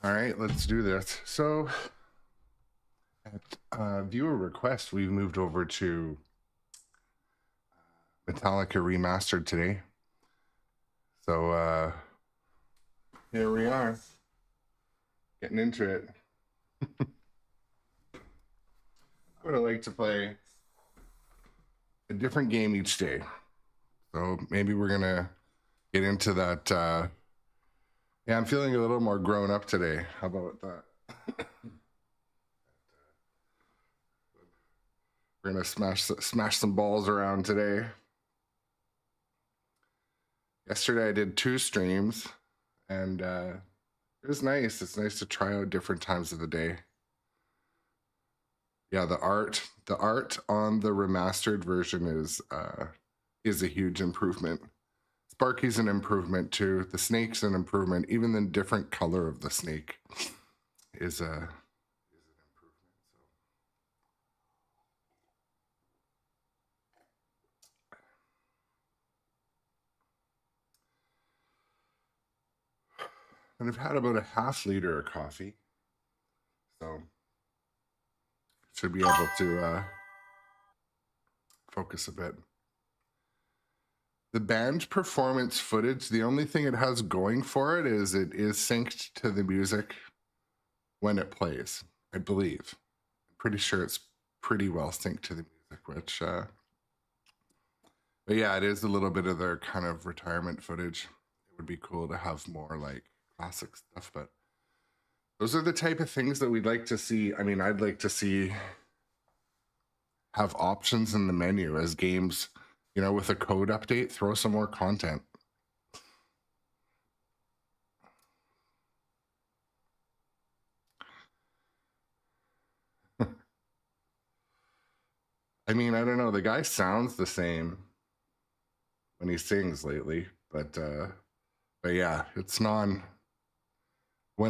All right, let's do this. So at viewer request, we've moved over to Metallica Remastered today. So here we are, getting into it. I would like to play a different game each day. So maybe we're gonna get into that. Yeah, I'm feeling a little more grown up today. How about that? We're gonna smash some balls around today. Yesterday I did 2 streams, and it was nice. It's nice to try out different times of the day. Yeah, the art on the remastered version is a huge improvement. Sparky's an improvement too. The snake's an improvement. Even the different color of the snake is an improvement. And I've had about a ½ liter of coffee, so should be able to focus a bit. The band performance footage, the only thing it has going for it is synced to the music when it plays, I believe. I'm pretty sure it's pretty well synced to the music, which, but yeah, it is a little bit of their kind of retirement footage. It would be cool to have more like classic stuff, but those are the type of things that we'd like to see. I mean, I'd like to see have options in the menu as games, you know, with a code update, throw some more content. I mean, I don't know. The guy sounds the same when he sings lately, but yeah, it's when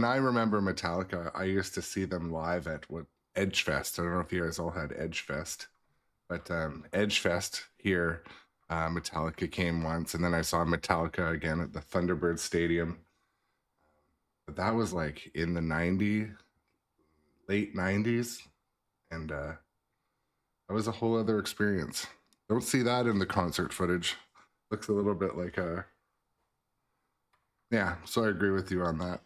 I remember Metallica, I used to see them live at Edgefest. I don't know if you guys all had Edgefest, but Edgefest here, Metallica came once, and then I saw Metallica again at the Thunderbird Stadium. But that was like in the late 90s, and that was a whole other experience. Don't see that in the concert footage. Looks a little bit like a... Yeah, so I agree with you on that.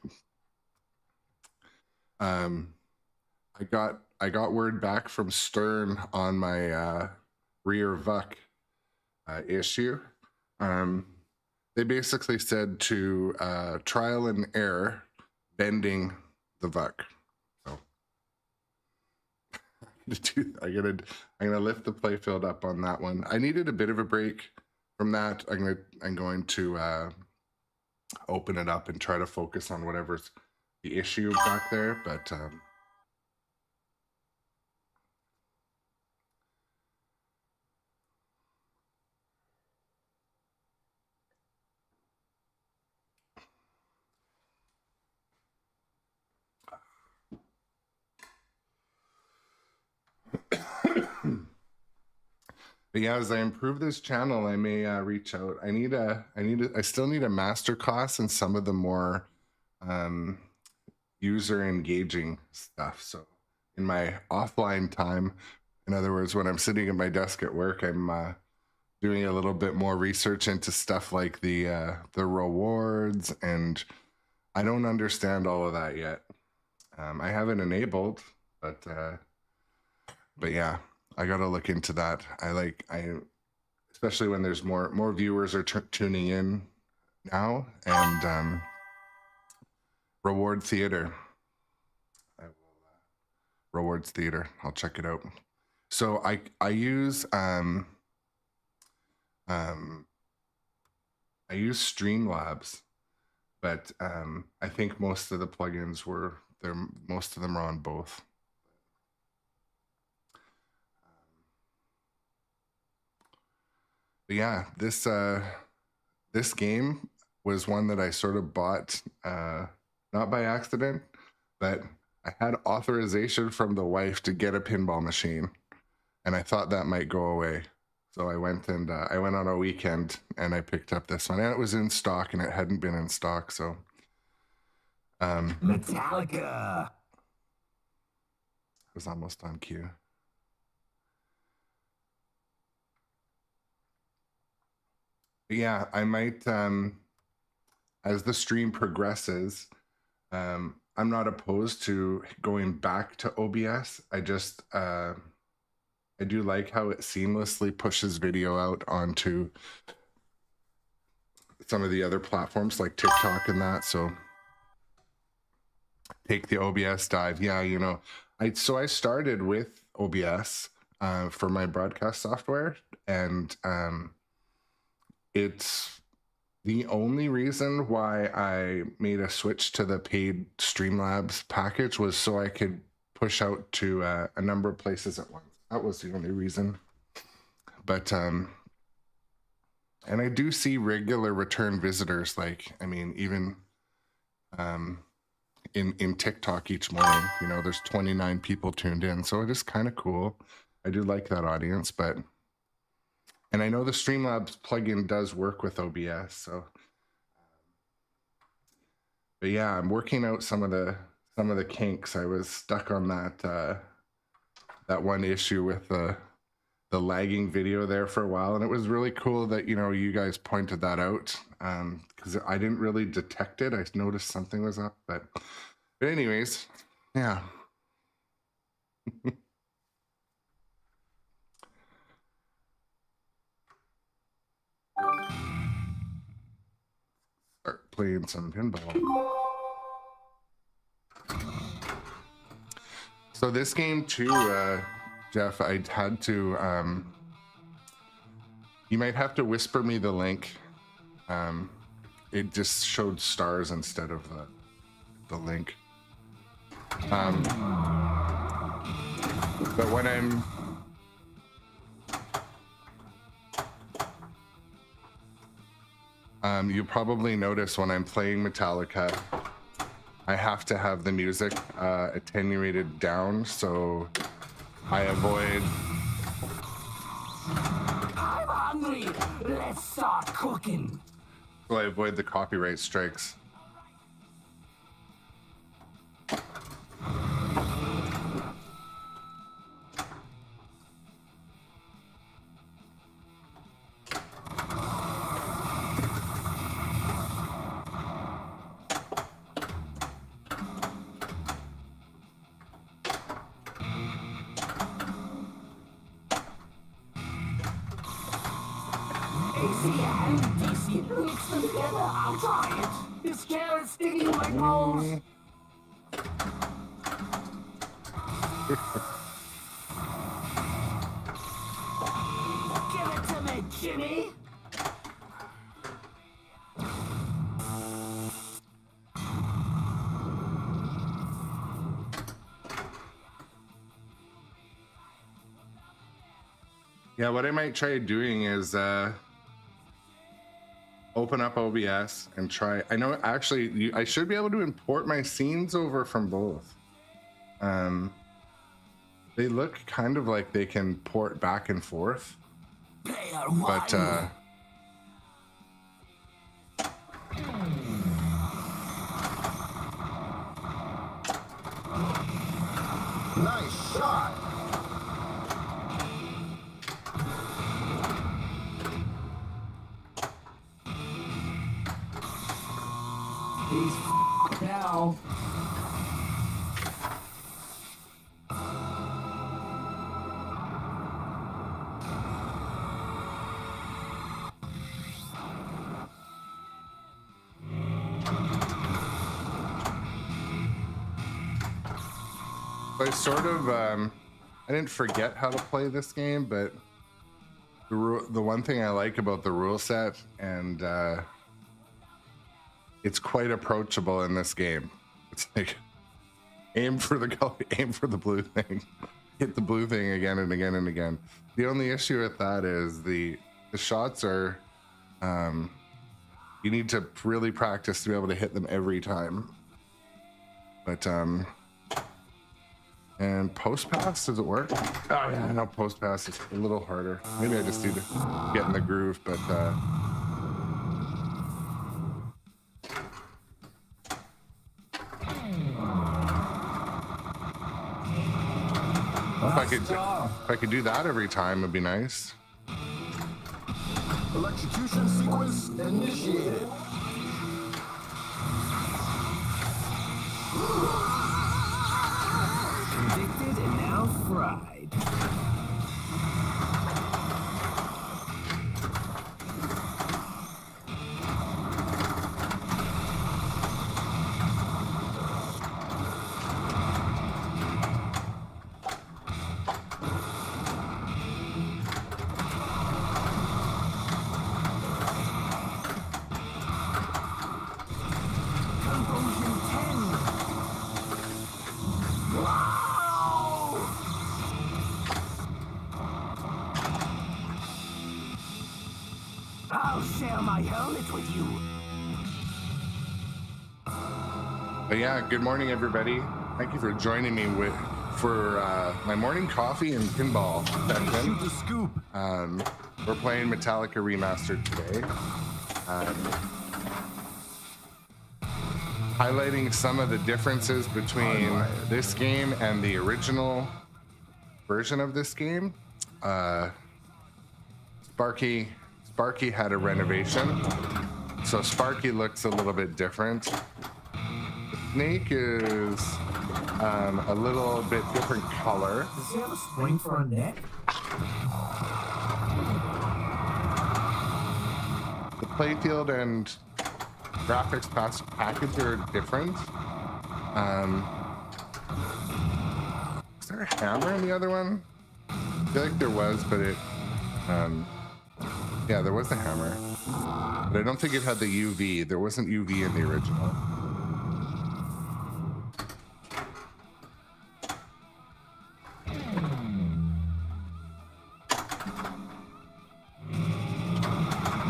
I got word back from Stern on my rear VUC issue. They basically said to trial and error bending the VUC. So I'm gonna lift the playfield up on that one. I needed a bit of a break from that. I'm going to open it up and try to focus on whatever's the issue back there, but but yeah, as I improve this channel, I may reach out. I still need a master class in some of the more user engaging stuff. So in my offline time, in other words, when I'm sitting at my desk at work, I'm doing a little bit more research into stuff like the rewards, and I don't understand all of that yet. I have it enabled, but yeah, I got to look into that. Especially when there's more viewers are tuning in now, and reward theater. Rewards theater. I'll check it out. So I use Streamlabs, but I think most of the plugins were there. Most of them are on both. But yeah, this game was one that I sort of bought, not by accident, but I had authorization from the wife to get a pinball machine, and I thought that might go away. So I went on a weekend and I picked up this one, and it was in stock, and it hadn't been in stock. So Metallica. It was almost on cue. But yeah, I might, as the stream progresses, I'm not opposed to going back to OBS. I just, I do like how it seamlessly pushes video out onto some of the other platforms like TikTok and that. So take the OBS dive. Yeah, you know, I started with OBS for my broadcast software, and it's the only reason why I made a switch to the paid Streamlabs package was so I could push out to a number of places at once. That was the only reason. But and I do see regular return visitors, like, I mean, even in TikTok each morning, you know, there's 29 people tuned in, so it is kind of cool. I do like that audience. But and I know the Streamlabs plugin does work with OBS, so but yeah, I'm working out some of the kinks. I was stuck on that that one issue with the lagging video there for a while, and it was really cool that, you know, you guys pointed that out, because I didn't really detect it. I noticed something was up, but anyways, yeah. Start playing some pinball. So this game too, Jeff, I had to, you might have to whisper me the link. It just showed stars instead of the link. But when you probably notice when I'm playing Metallica, I have to have the music attenuated down, so I avoid. I'm hungry. Let's start cooking. So I avoid the copyright strikes. AC and DC. Mix them together. I'll try it. This carrot's sticking to my balls. Give it to me, Jimmy. Yeah, what I might try doing is open up OBS and try. I know actually I should be able to import my scenes over from both. They look kind of like they can port back and forth, but nice shot. He's now. I sort of I didn't forget how to play this game, but the one thing I like about the rule set, and it's quite approachable in this game. It's like aim for the blue thing, hit the blue thing again and again and again. The only issue with that is the shots are you need to really practice to be able to hit them every time. But and post pass, does it work? Oh yeah, I know post pass is a little harder. Maybe I just need to get in the groove, but if I could do that every time, it'd be nice. Electrocution sequence initiated. Convicted and now fried. I'll share my helmet with you. But yeah, good morning, everybody. Thank you for joining me for my morning coffee and pinball session. Shoot the scoop. We're playing Metallica Remastered today. Highlighting some of the differences between this game and the original version of this game. Sparky had a renovation, so Sparky looks a little bit different. The snake is a little bit different color. Does he have a spring for a neck? The playfield and graphics package are different. Is there a hammer in the other one? I feel like there was, but it yeah, there was a hammer, but I don't think it had the UV. There wasn't UV in the original.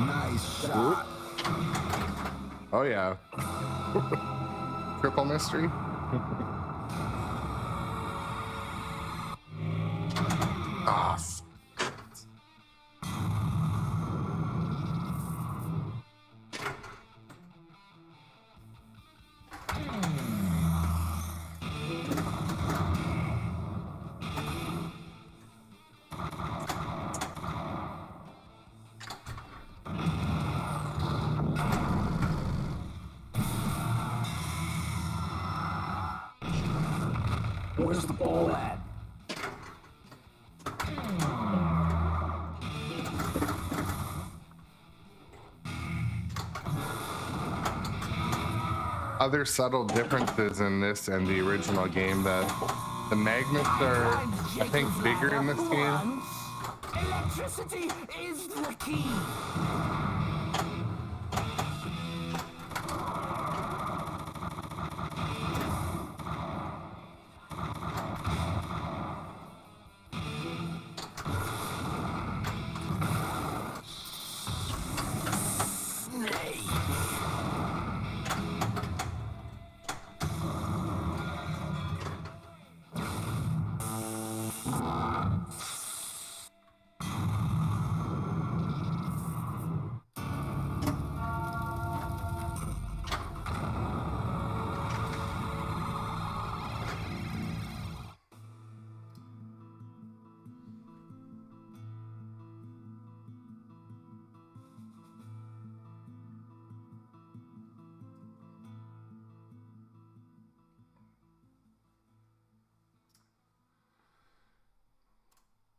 Nice shot. Oh yeah. Triple mystery. Ah. Where's the ball at? Other subtle differences in this and the original game, that the magnets are, I think, bigger in this game. Electricity is the key.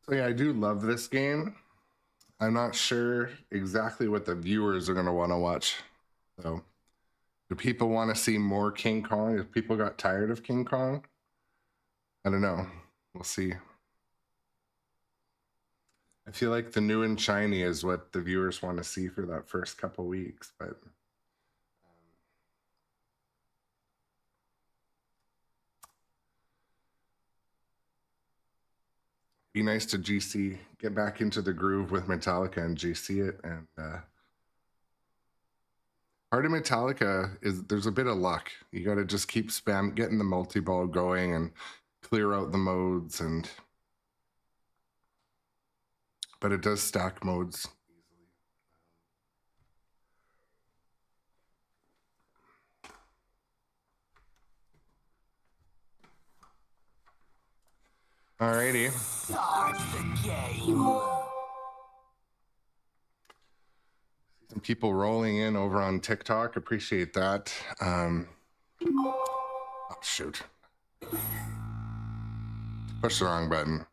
So yeah, I do love this game. I'm not sure exactly what the viewers are going to want to watch. So, do people want to see more King Kong? If people got tired of King Kong, I don't know. We'll see. I feel like the new and shiny is what the viewers want to see for that first couple weeks, but be nice to GC, get back into the groove with Metallica and GC it. And part of Metallica is there's a bit of luck. You got to just keep getting the multi-ball going and clear out the modes, and but it does stack modes easily. Alrighty. Start the game. Some people rolling in over on TikTok. Appreciate that. Oh, shoot. Push the wrong button.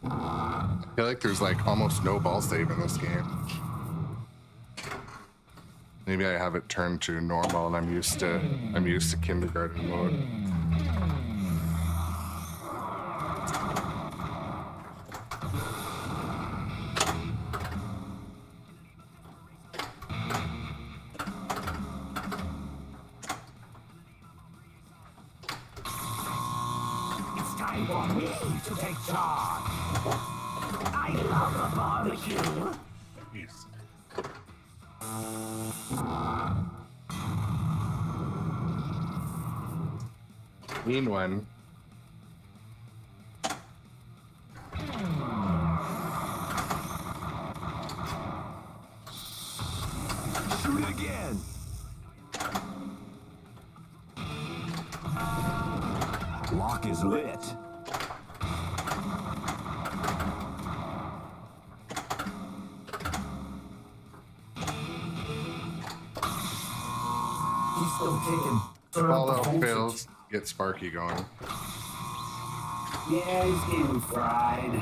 I feel like there's like almost no ball save in this game. Maybe I have it turned to normal and I'm used to kindergarten mode. It's time for me to take charge. I love the barbecue. Jeez. Mean one. Shoot it again. Lock is lit. He's still kicking. All else fails, get Sparky going. Yeah, he's getting fried.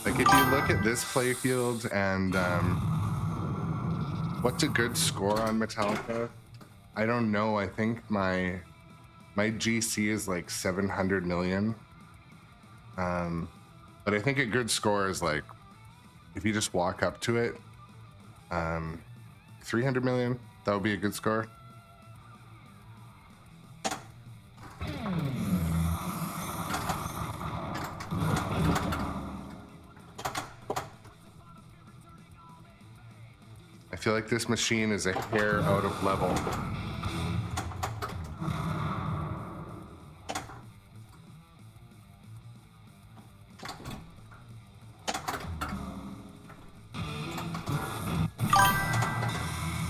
Like if you look at this playfield and what's a good score on Metallica? I don't know. I think my GC is like 700 million. But I think a good score is like if you just walk up to it, 300 million. That would be a good score. I feel like this machine is a hair out of level.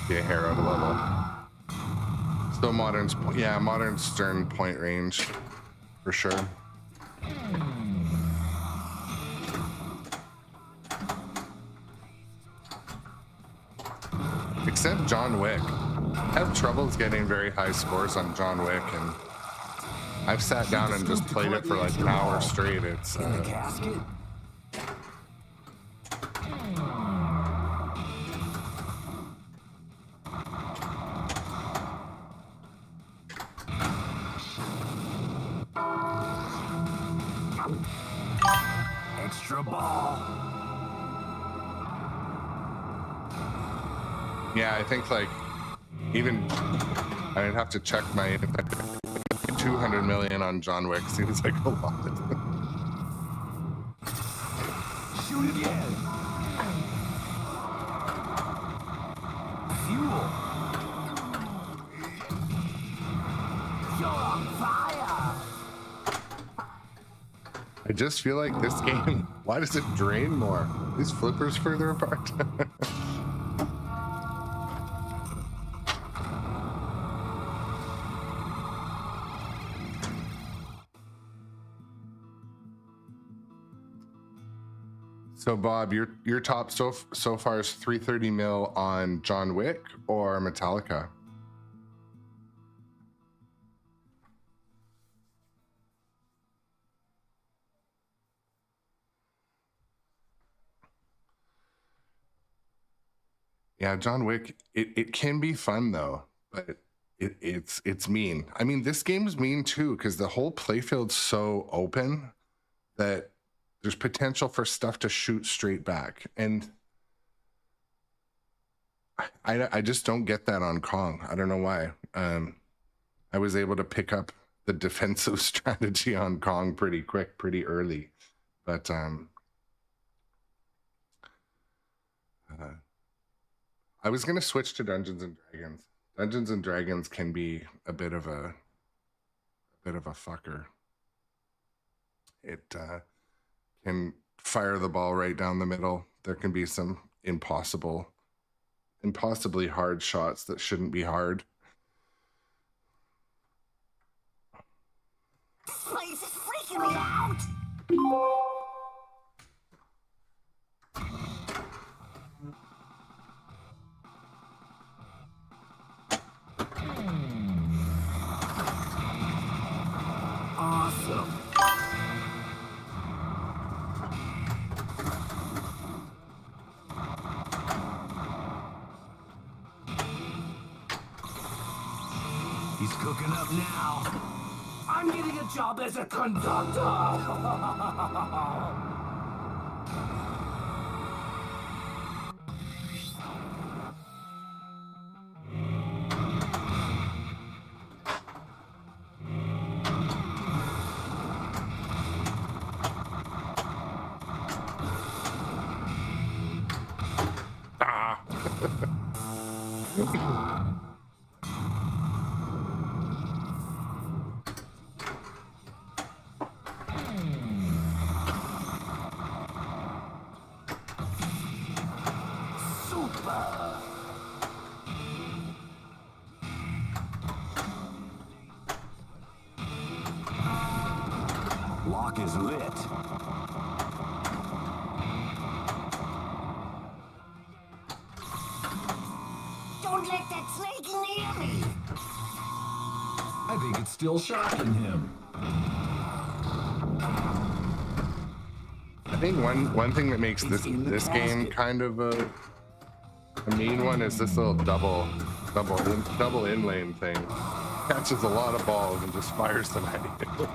Be a hair out of level. So modern's, yeah, modern stern point range for sure. Except John Wick. I have troubles getting very high scores on John Wick, and I've sat down and just played it for like an hour straight. It's In the casket. Extra ball. yeah, I think like even I'd have to check my 200 million on John Wick seems like a lot. Shoot again. Fuel. You're on fire. I just feel like this game, why does it drain more? These flippers further apart. So Bob, your top so far is 330 mil on John Wick or Metallica? Yeah, John Wick, it can be fun though, but it's mean. I mean, this game's mean too, because the whole playfield's so open that there's potential for stuff to shoot straight back. And I just don't get that on Kong. I don't know why. I was able to pick up the defensive strategy on Kong pretty quick, pretty early. But I was gonna switch to Dungeons and Dragons. Dungeons and Dragons can be a bit of a fucker. It can fire the ball right down the middle. There can be some impossibly hard shots that shouldn't be hard. This place is freaking me out! Awesome. He's cooking up now. I'm getting a job as a conductor! Lock is lit. Don't let that snake near me! I think it's still shocking him. I think one thing that makes this game kind of a mean one is this little double in lane thing. Catches a lot of balls and just fires them at you.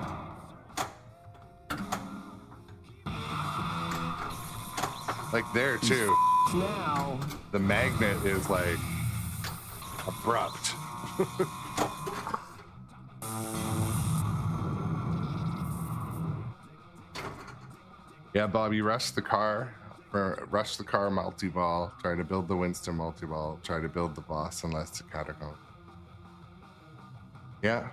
Like there too. Now. The magnet is like abrupt. Yeah, Bob, you rushed the car multi-ball, try to build the Winston multi-ball, try to build the boss unless it's a catacomb. Yeah.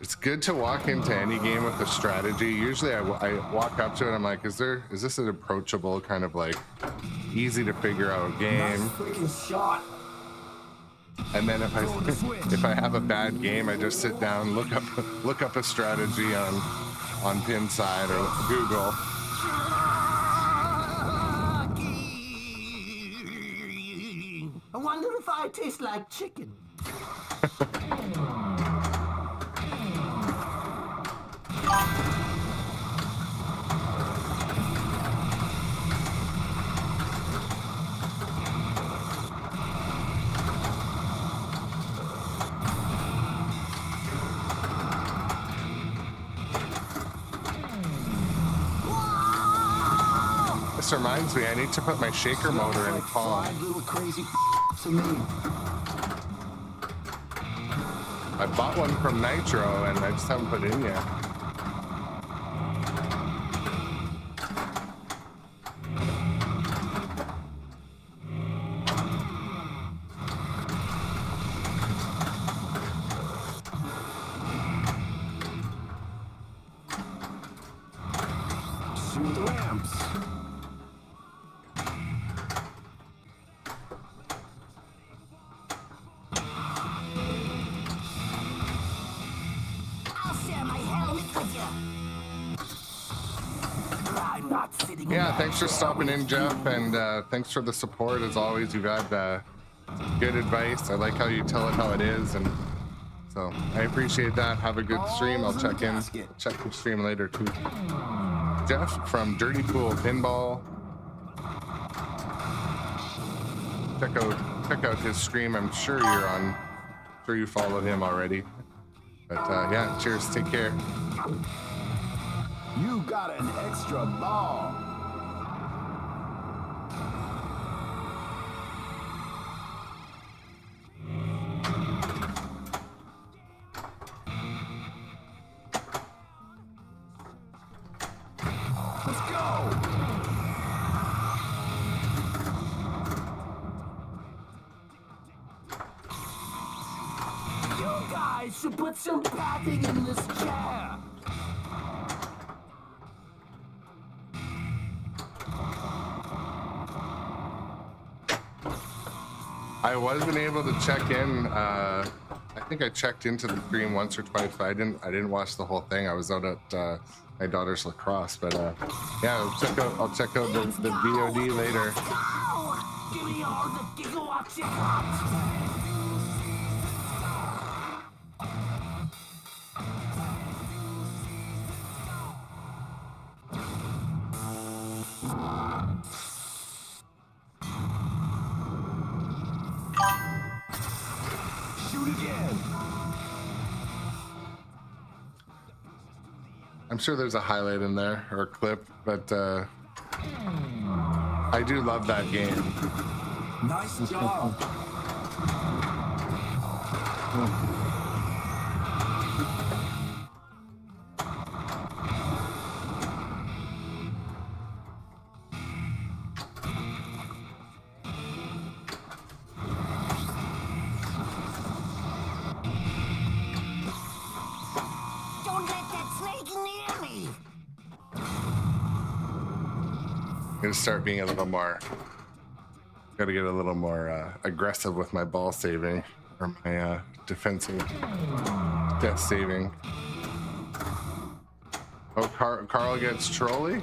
It's good to walk into any game with a strategy. Usually I walk up to it, I'm like, is this an approachable kind of like easy to figure out game? Nice freaking shot! And then if I have a bad game, I just sit down, look up a strategy on Pinside or Google. I wonder if I taste like chicken. This reminds me, I need to put my shaker motor in Kong. Five little crazy to me. I bought one from Nitro and I just haven't put it in yet. Shoot the ramps. I'll share my helmet with you. I'm not sitting in Yeah, that thanks for chair stopping with in, Jeff, and thanks for the support as always. You got good advice. I like how you tell it how it is, and so I appreciate that. Have a good stream. I'll check the stream later too. Jeff from Dirty Pool Pinball. Check out his stream. I'm sure you're on. I'm sure you follow him already. But yeah, cheers. Take care. You got an extra ball. should put some padding in this chair. I wasn't able to check in. I think I checked into the stream once or twice, but I didn't watch the whole thing. I was out at my daughter's lacrosse, but yeah, I'll check out the VOD later. Give me all the gigawatts you got. Shoot again. I'm sure there's a highlight in there or a clip, but I do love that game. Nice job. Don't let that snake near me. I'm gonna start being a little more. Gotta get a little more aggressive with my ball saving or my defensive death saving. Oh, Carl gets trolley.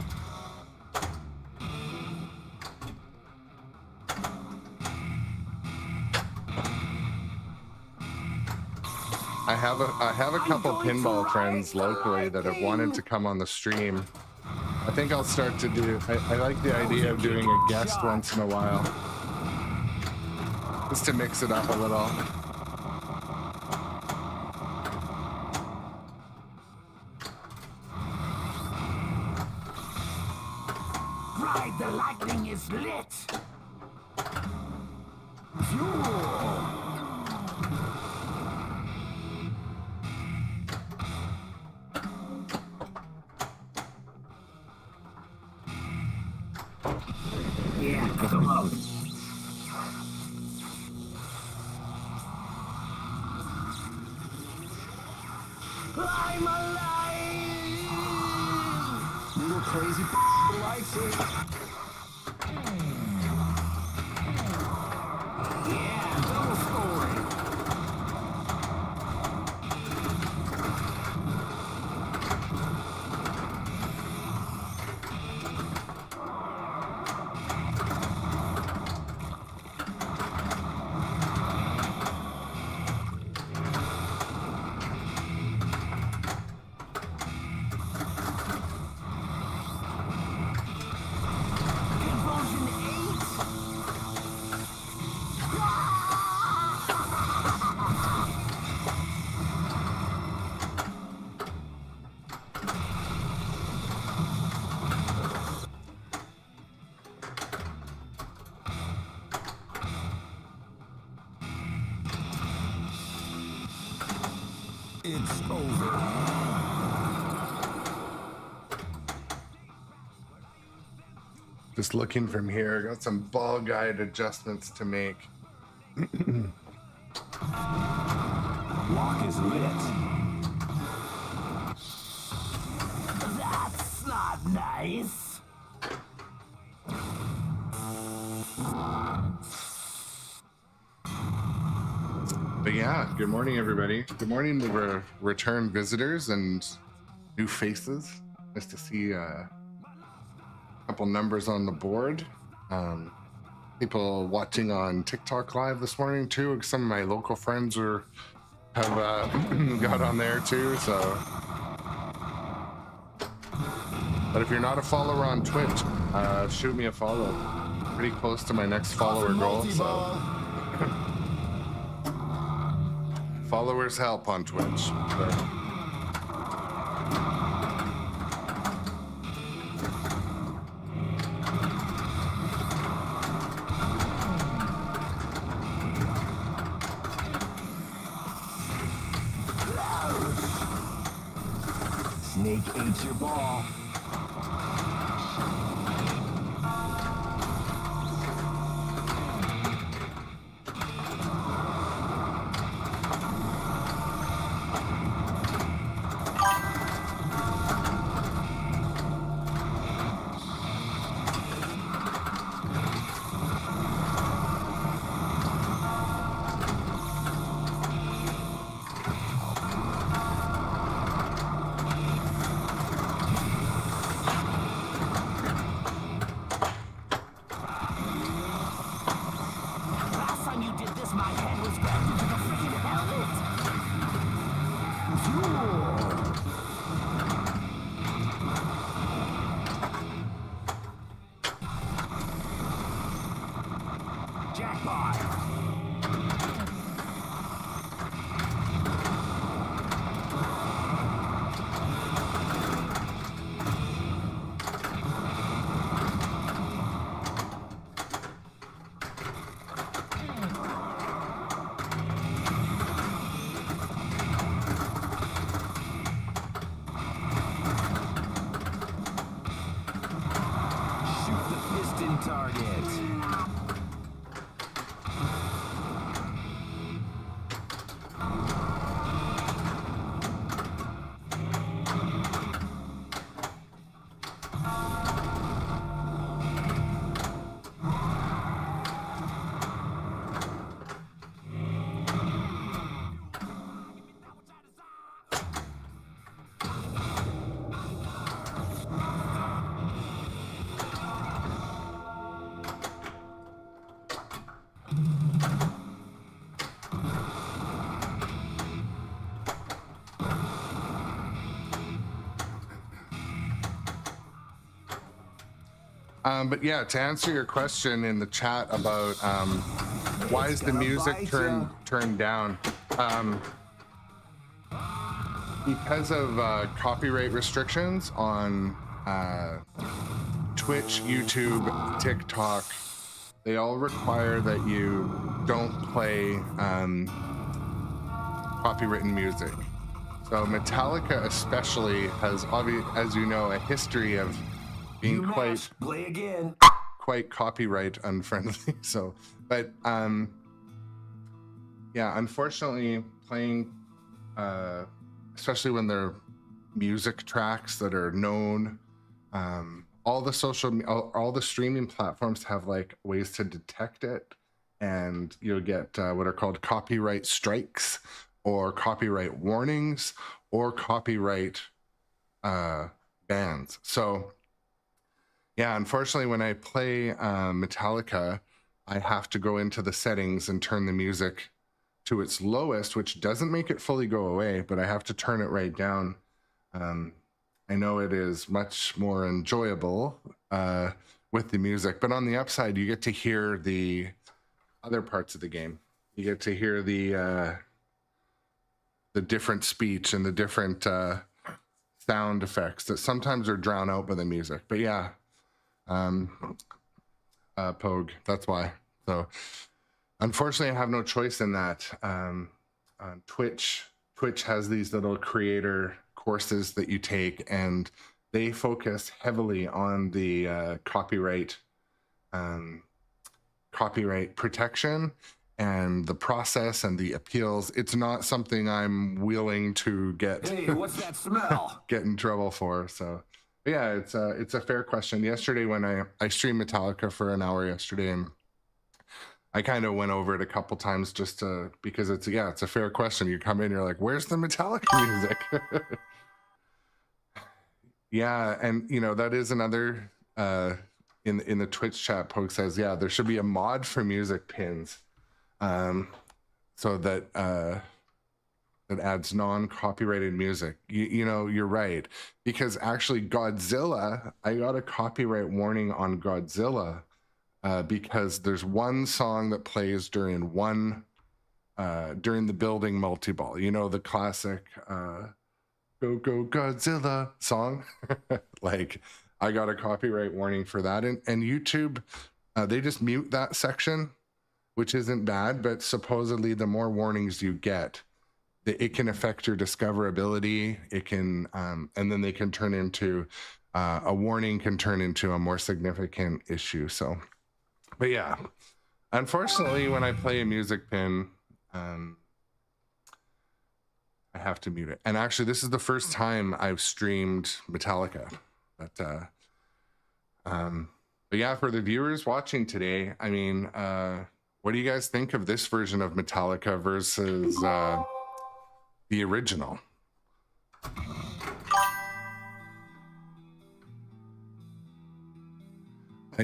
I have a couple pinball friends locally that have wanted to come on the stream. I think I'll start to do. I like the idea of doing a guest once in a while, just to mix it up a little. Ride the lightning is lit. Fuel. Yeah, come on. I'm alive! Little crazy likes it. Yeah, double scoring. Conversion 8. It's over. Just looking from here, got some ball guide adjustments to make. Lock is lit. That's not nice. But yeah, good morning, everybody. Good morning to return visitors and new faces. Nice to see a couple numbers on the board. People watching on TikTok live this morning too. Some of my local friends have got on there too. So, but if you're not a follower on Twitch, shoot me a follow. Pretty close to my next follower goal. So. Followers help on Twitch. So. Snake ate your ball. Fuel. Jackpot. Shoot the piston target. But yeah, to answer your question in the chat about why is the music turned down, because of copyright restrictions on Twitch, YouTube, TikTok. They all require that you don't play copywritten music. So Metallica especially has, as you know, a history of being Play again. quite copyright unfriendly. So, but yeah, unfortunately, playing, especially when they're music tracks that are known, all the streaming platforms have like ways to detect it, and you'll get what are called copyright strikes, or copyright warnings, or copyright bans. So yeah, unfortunately, when I play Metallica, I have to go into the settings and turn the music to its lowest, which doesn't make it fully go away, but I have to turn it right down. I know it is much more enjoyable with the music, but on the upside, you get to hear the other parts of the game. You get to hear the different speech and the different sound effects that sometimes are drowned out by the music. But yeah. Pogue, that's why. So unfortunately I have no choice in that. On Twitch has these little creator courses that you take, and they focus heavily on the copyright protection and the process and the appeals. It's not something I'm willing to get Hey, what's that smell? get in trouble for. So yeah, it's a fair question. Yesterday when I streamed Metallica for an hour yesterday, and I kind of went over it a couple times just to, because it's a fair question. You come in, you're like, where's the Metallica music? Yeah, and you know, that is another in the Twitch chat, Poke says, yeah, there should be a mod for music pins, so that that adds non-copyrighted music. You know, you're right, because actually Godzilla, I got a copyright warning on Godzilla because there's one song that plays during the building multi-ball. You know, the classic Go Go Godzilla song. Like, I got a copyright warning for that, and YouTube, they just mute that section, which isn't bad, but supposedly the more warnings you get, it can affect your discoverability. It can, and then they can turn into, a warning can turn into a more significant issue. So, but yeah, unfortunately, when I play a music pin, I have to mute it. And actually, this is the first time I've streamed Metallica. But yeah, for the viewers watching today, I mean, what do you guys think of this version of Metallica versus the original?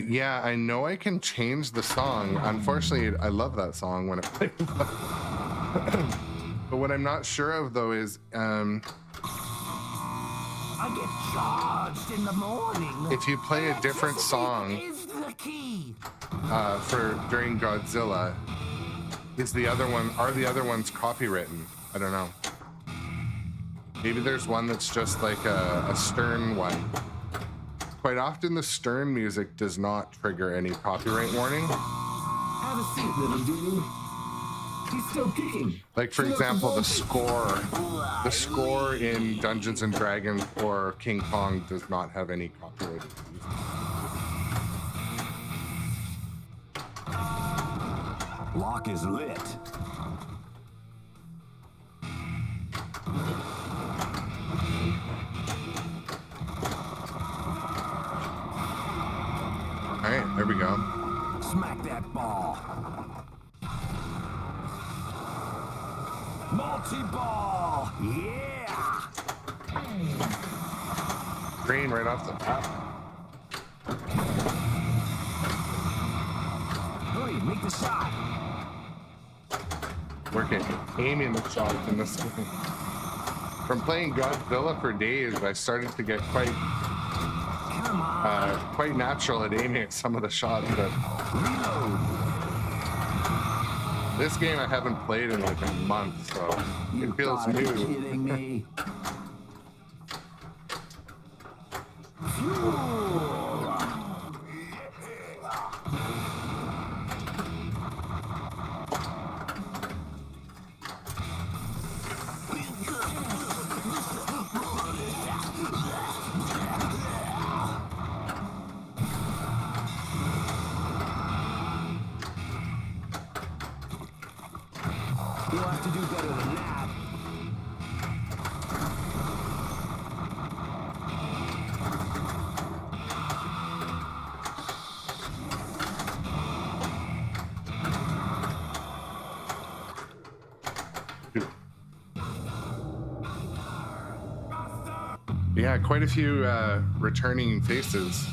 Yeah, I know I can change the song. Unfortunately, I love that song when it plays. But what I'm not sure of though is I get charged in the morning. if you play a different song Is the key. for during Godzilla, is the other one, are the other ones copywritten? I don't know. Maybe there's one that's just like a Stern one. Quite often the Stern music does not trigger any copyright warning. Have a seat, little dude. He's still kicking. Like for example, the score in Dungeons and Dragons or King Kong does not have any copyright. Lock is lit. All right, there we go. Smack that ball. Multi-ball. Yeah. Green right off the top. Hurry, make the shot. Working, aiming the shot in this game. From playing Godzilla for days, I started to get quite natural at aiming at some of the shots, but this game I haven't played in like a month, so it feels Are you new. kidding me? You'll have to do better than that. Yeah, quite a few returning faces.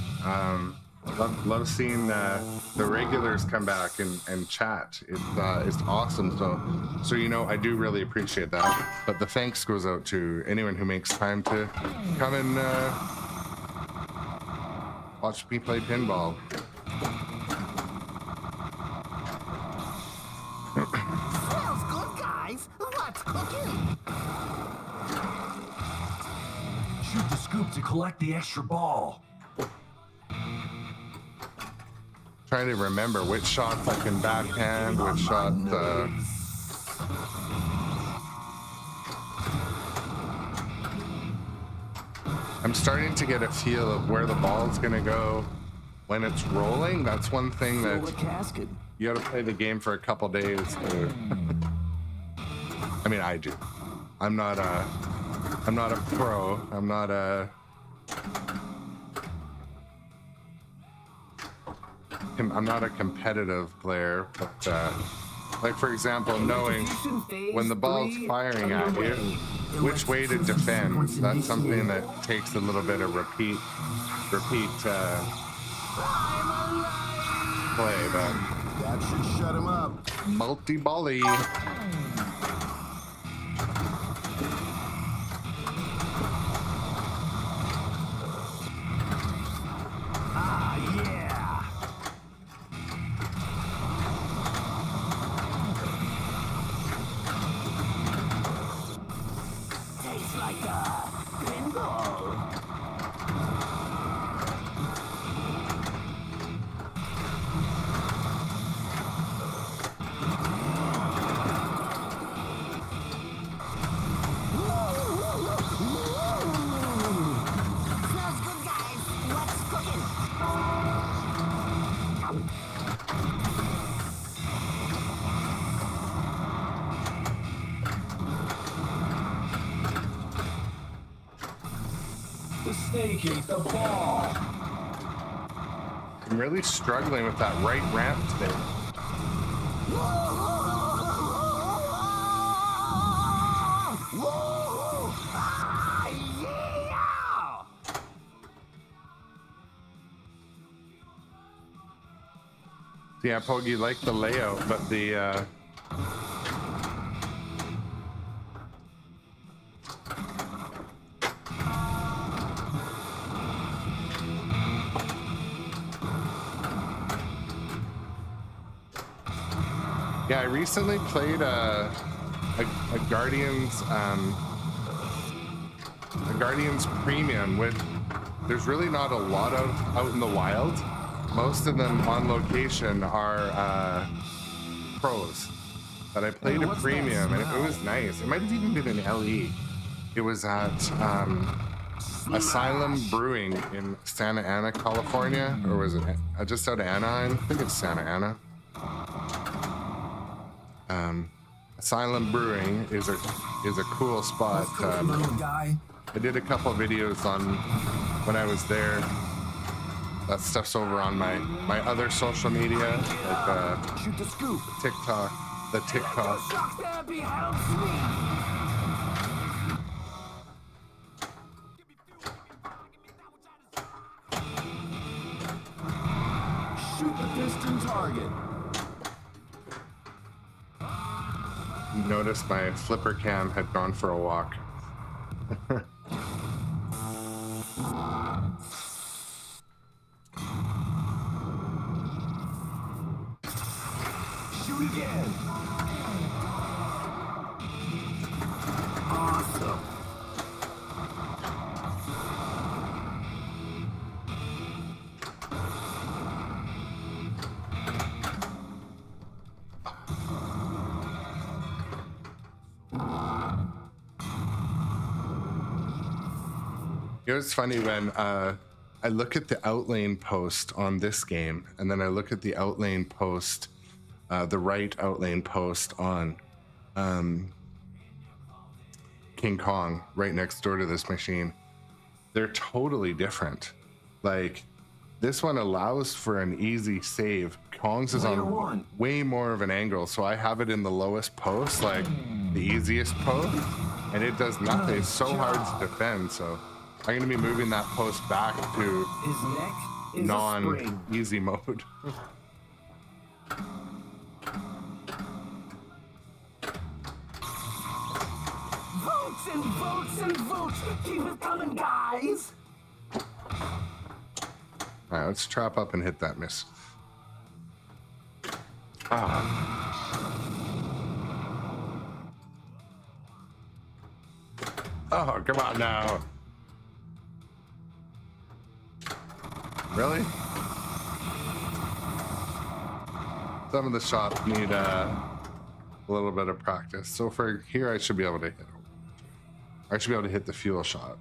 Love seeing the regulars come back and chat. It's awesome. So you know, I do really appreciate that. But the thanks goes out to anyone who makes time to come and watch me play pinball. Smells good, guys. What's cooking? Shoot the scoop to collect the extra ball. Trying to remember which shots I can backhand, which shot. I'm starting to get a feel of where the ball's gonna go when it's rolling. That's one thing Fill that the casket. you gotta play the game for a couple days to. I mean, I do. I'm not a pro. I'm not a competitive player, but like for example, knowing when the ball's firing at you, which way to defend, that's something that takes a little bit of repeat play, but That should shut him up. multi-volley. Ah, yeah. Tastes like a pinball. Smells good, guys. What's cooking? The snake ate the ball. I'm really struggling with that right ramp today. Ah, yeah! Yeah, Pogi, like the layout, but Yeah, I recently played a Guardians premium with. There's really not a lot of out in the wild. Most of them on location are pros. But I played a premium and it was nice. It might have even been an LE. It was at Asylum Brewing in Santa Ana, California, or was it just out of Anaheim? I think it's Santa Ana. Asylum Brewing is a cool spot. I did a couple videos on when I was there. That stuff's over on my other social media, like Shoot the scoop. TikTok. Shock therapy helps me. Shoot the piston target. Noticed my flipper cam had gone for a walk. Shoot again. Awesome. It was funny when I look at the outlane post on this game, and then I look at the outlane post, the right outlane post on King Kong, right next door to this machine. They're totally different. Like, this one allows for an easy save. Kong's is on way more of an angle, so I have it in the lowest post, like the easiest post, and it does nothing. It's so hard to defend, so I'm gonna be moving that post back to His neck is non-easy mode. Votes and votes and votes. Keep it coming, guys. All right, let's trap up and hit that miss. Ah. Oh, come on now. Really? Some of the shots need a little bit of practice. So for here, I should be able to hit. I should be able to hit the fuel shot.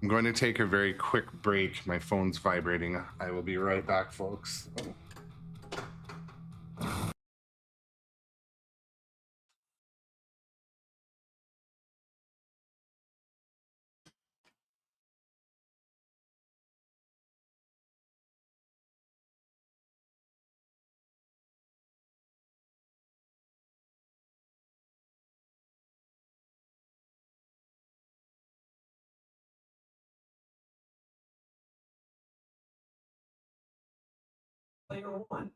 I'm going to take a very quick break. My phone's vibrating. I will be right back, folks. Player one.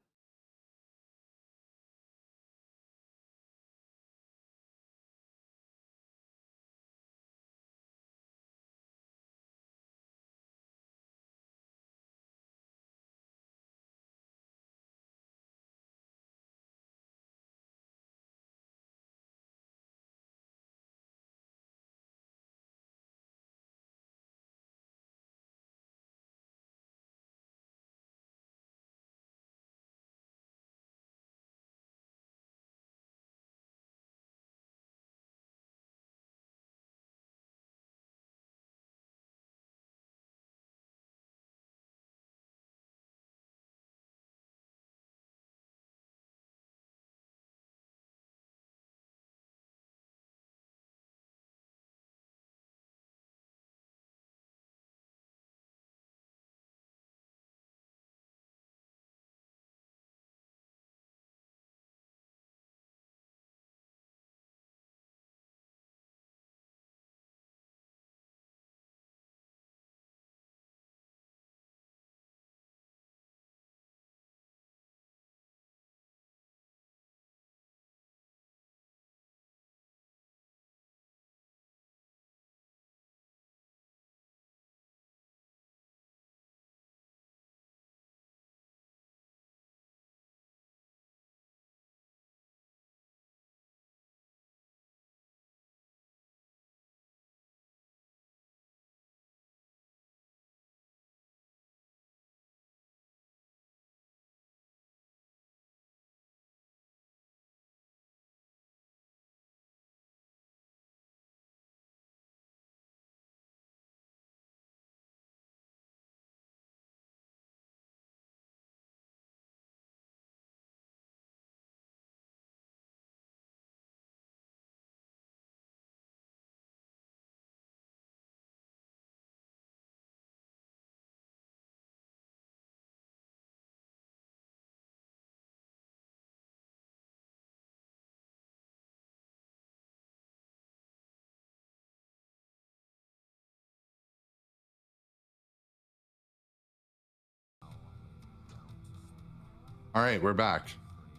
All right, we're back.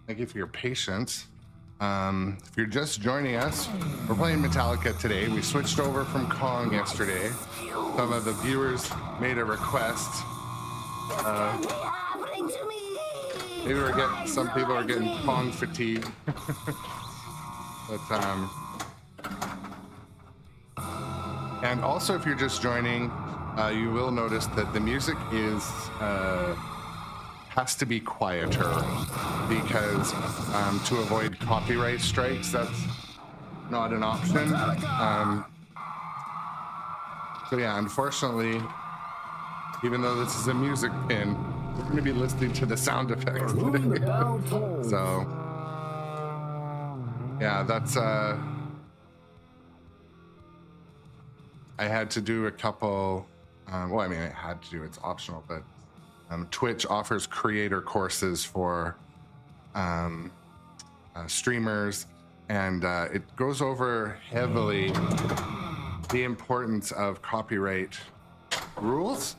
Thank you for your patience. If you're just joining us, we're playing Metallica today. We switched over from Kong yesterday. Some of the viewers made a request. Maybe we're getting, some people are getting Kong fatigue. But, and also if you're just joining, you will notice that the music is, has to be quieter because to avoid copyright strikes, that's not an option. So yeah, unfortunately, even though this is a music pin, we're going to be listening to the sound effects today. So yeah, that's I had to do a couple, well, I mean, I had to do, it's optional, but Twitch offers creator courses for streamers, and it goes over heavily the importance of copyright rules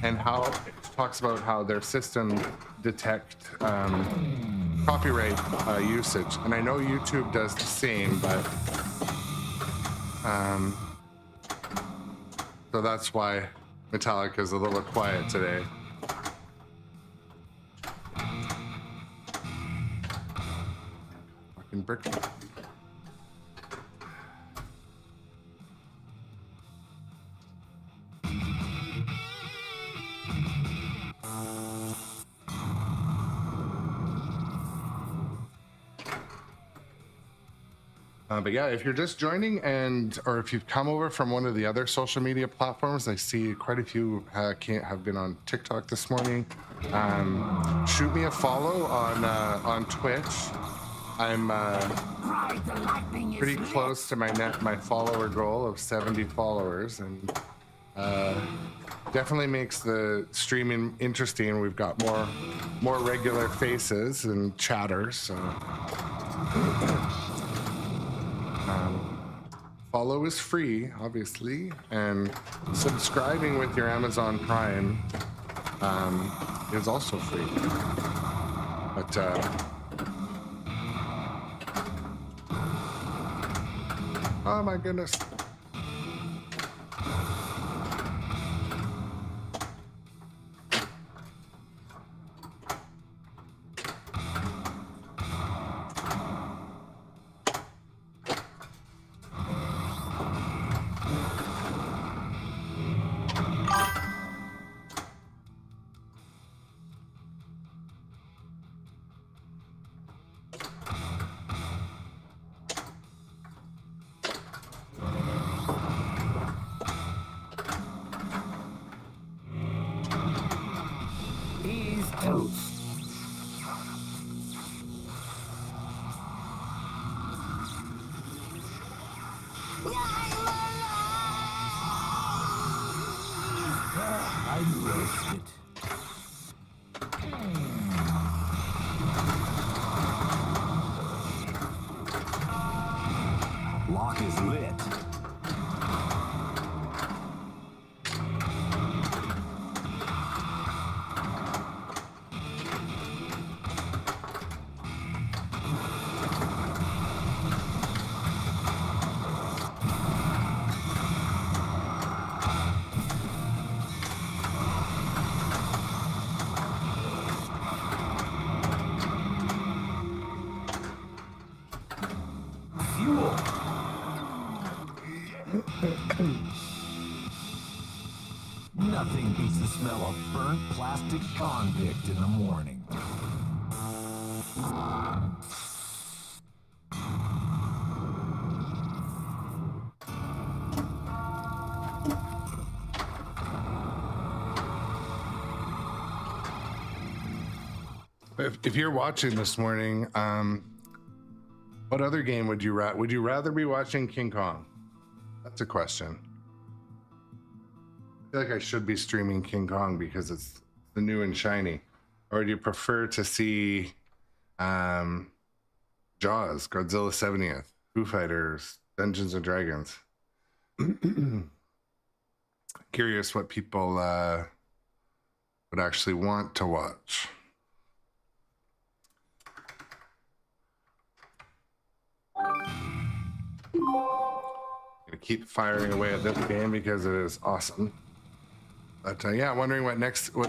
and how it talks about how their system detect copyright usage. And I know YouTube does the same, but so that's why Metallica is a little quiet today. Fucking brick. But yeah, if you're just joining or if you've come over from one of the other social media platforms, I see quite a few have been on TikTok this morning. Shoot me a follow on Twitch. I'm pretty close to my follower goal of 70 followers, and definitely makes the streaming interesting. We've got more regular faces and chatters. So. Follow is free, obviously, and subscribing with your Amazon Prime is also free. But oh my goodness. Lock is lit. Fuel. Nothing beats the smell of burnt plastic convict in the morning. If you're watching this morning, what other game would you rather be watching King Kong? That's a question. I feel like I should be streaming King Kong because it's the new and shiny. Or do you prefer to see Jaws, Godzilla 70th, Foo Fighters, Dungeons and Dragons? Curious what people would actually want to watch. Gonna keep firing away at this game because it is awesome. But yeah, wondering what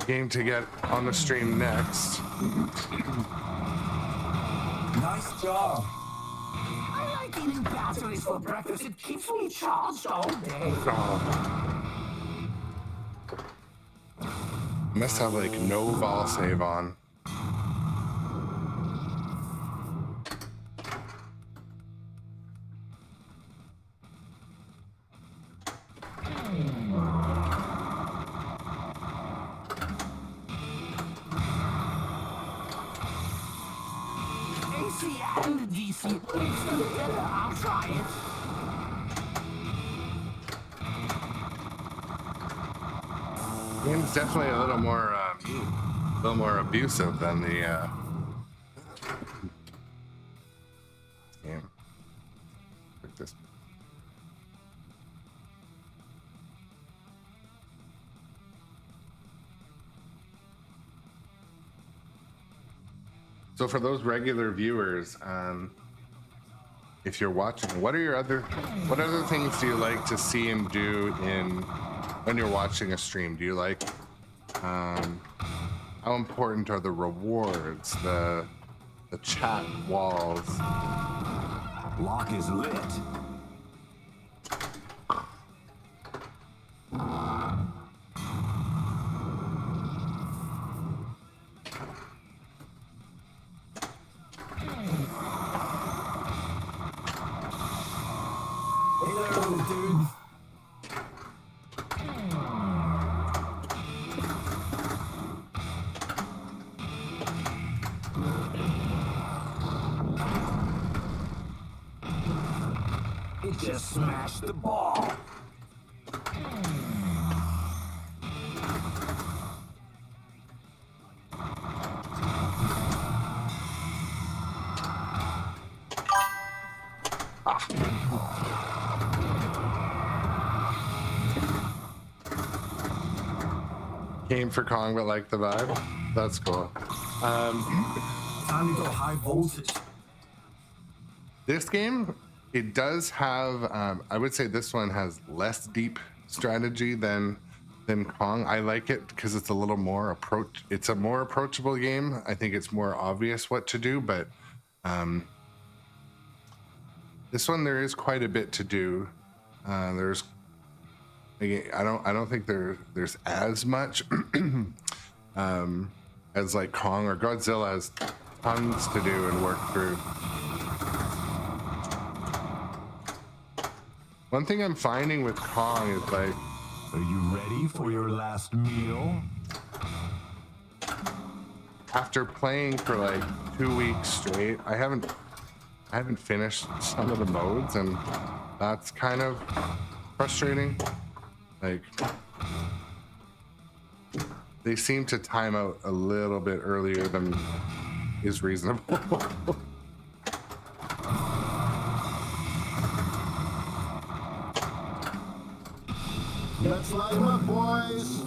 game to get on the stream next. Nice job. I like eating batteries for breakfast. It keeps me charged all day. Must have like no ball save on. AC and DC. It's together. I'll try it. Game's definitely a little more abusive than the game. Like this. So for those regular viewers, if you're watching, what other things do you like to see him do when you're watching a stream? Do you like how important are the rewards, the chat walls? Lock is lit. Hello, dude. It just smashed the ball. Came for Kong, but like the vibe. That's cool. Time to go high voltage. This game, it does have. I would say this one has less deep strategy than Kong. I like it because it's a little more It's a more approachable game. I think it's more obvious what to do, but this one there is quite a bit to do. There's. I don't think there's as much as like Kong or Godzilla has tons to do and work through. One thing I'm finding with Kong is like, Are you ready for your last meal? after playing for like 2 weeks straight, I haven't finished some of the modes, and that's kind of frustrating. Like, they seem to time out a little bit earlier than is reasonable. Let's light 'em up, boys.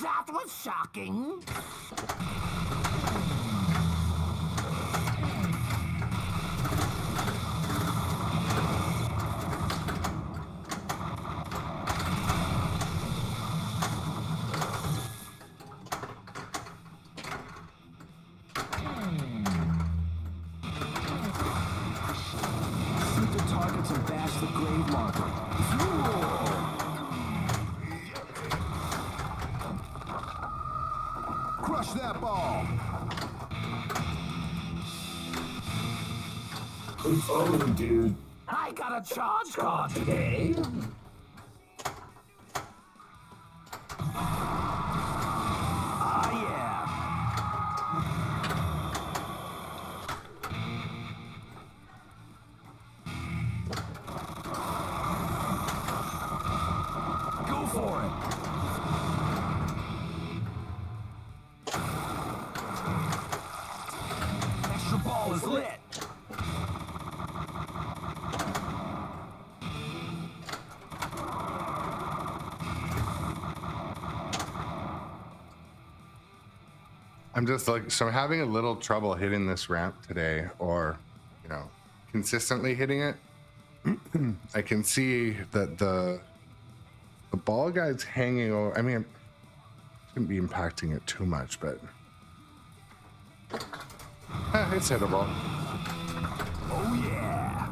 That was shocking. Shoot the targets and bash the grave marker. Crush that ball. It's over, dude. I got a charge card today. Ah, yeah. Go for it. Extra ball is lit. I'm just like, so I'm having a little trouble hitting this ramp today, or, you know, consistently hitting it. I can see that the ball guide's hanging over. I mean, it shouldn't be impacting it too much, but it's hittable. Oh yeah.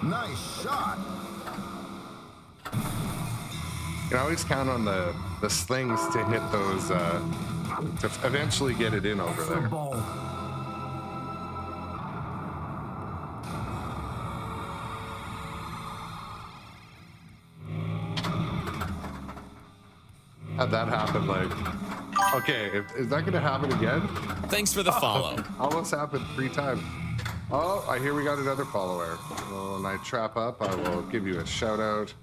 Nice shot. You can always count on the slings to hit those, to eventually get it in over there. Ball. Had that happen, like, okay, is that gonna happen again? Thanks for the follow. Almost happened 3 times. Oh, I hear we got another follower. Well, when I trap up, I will give you a shout out.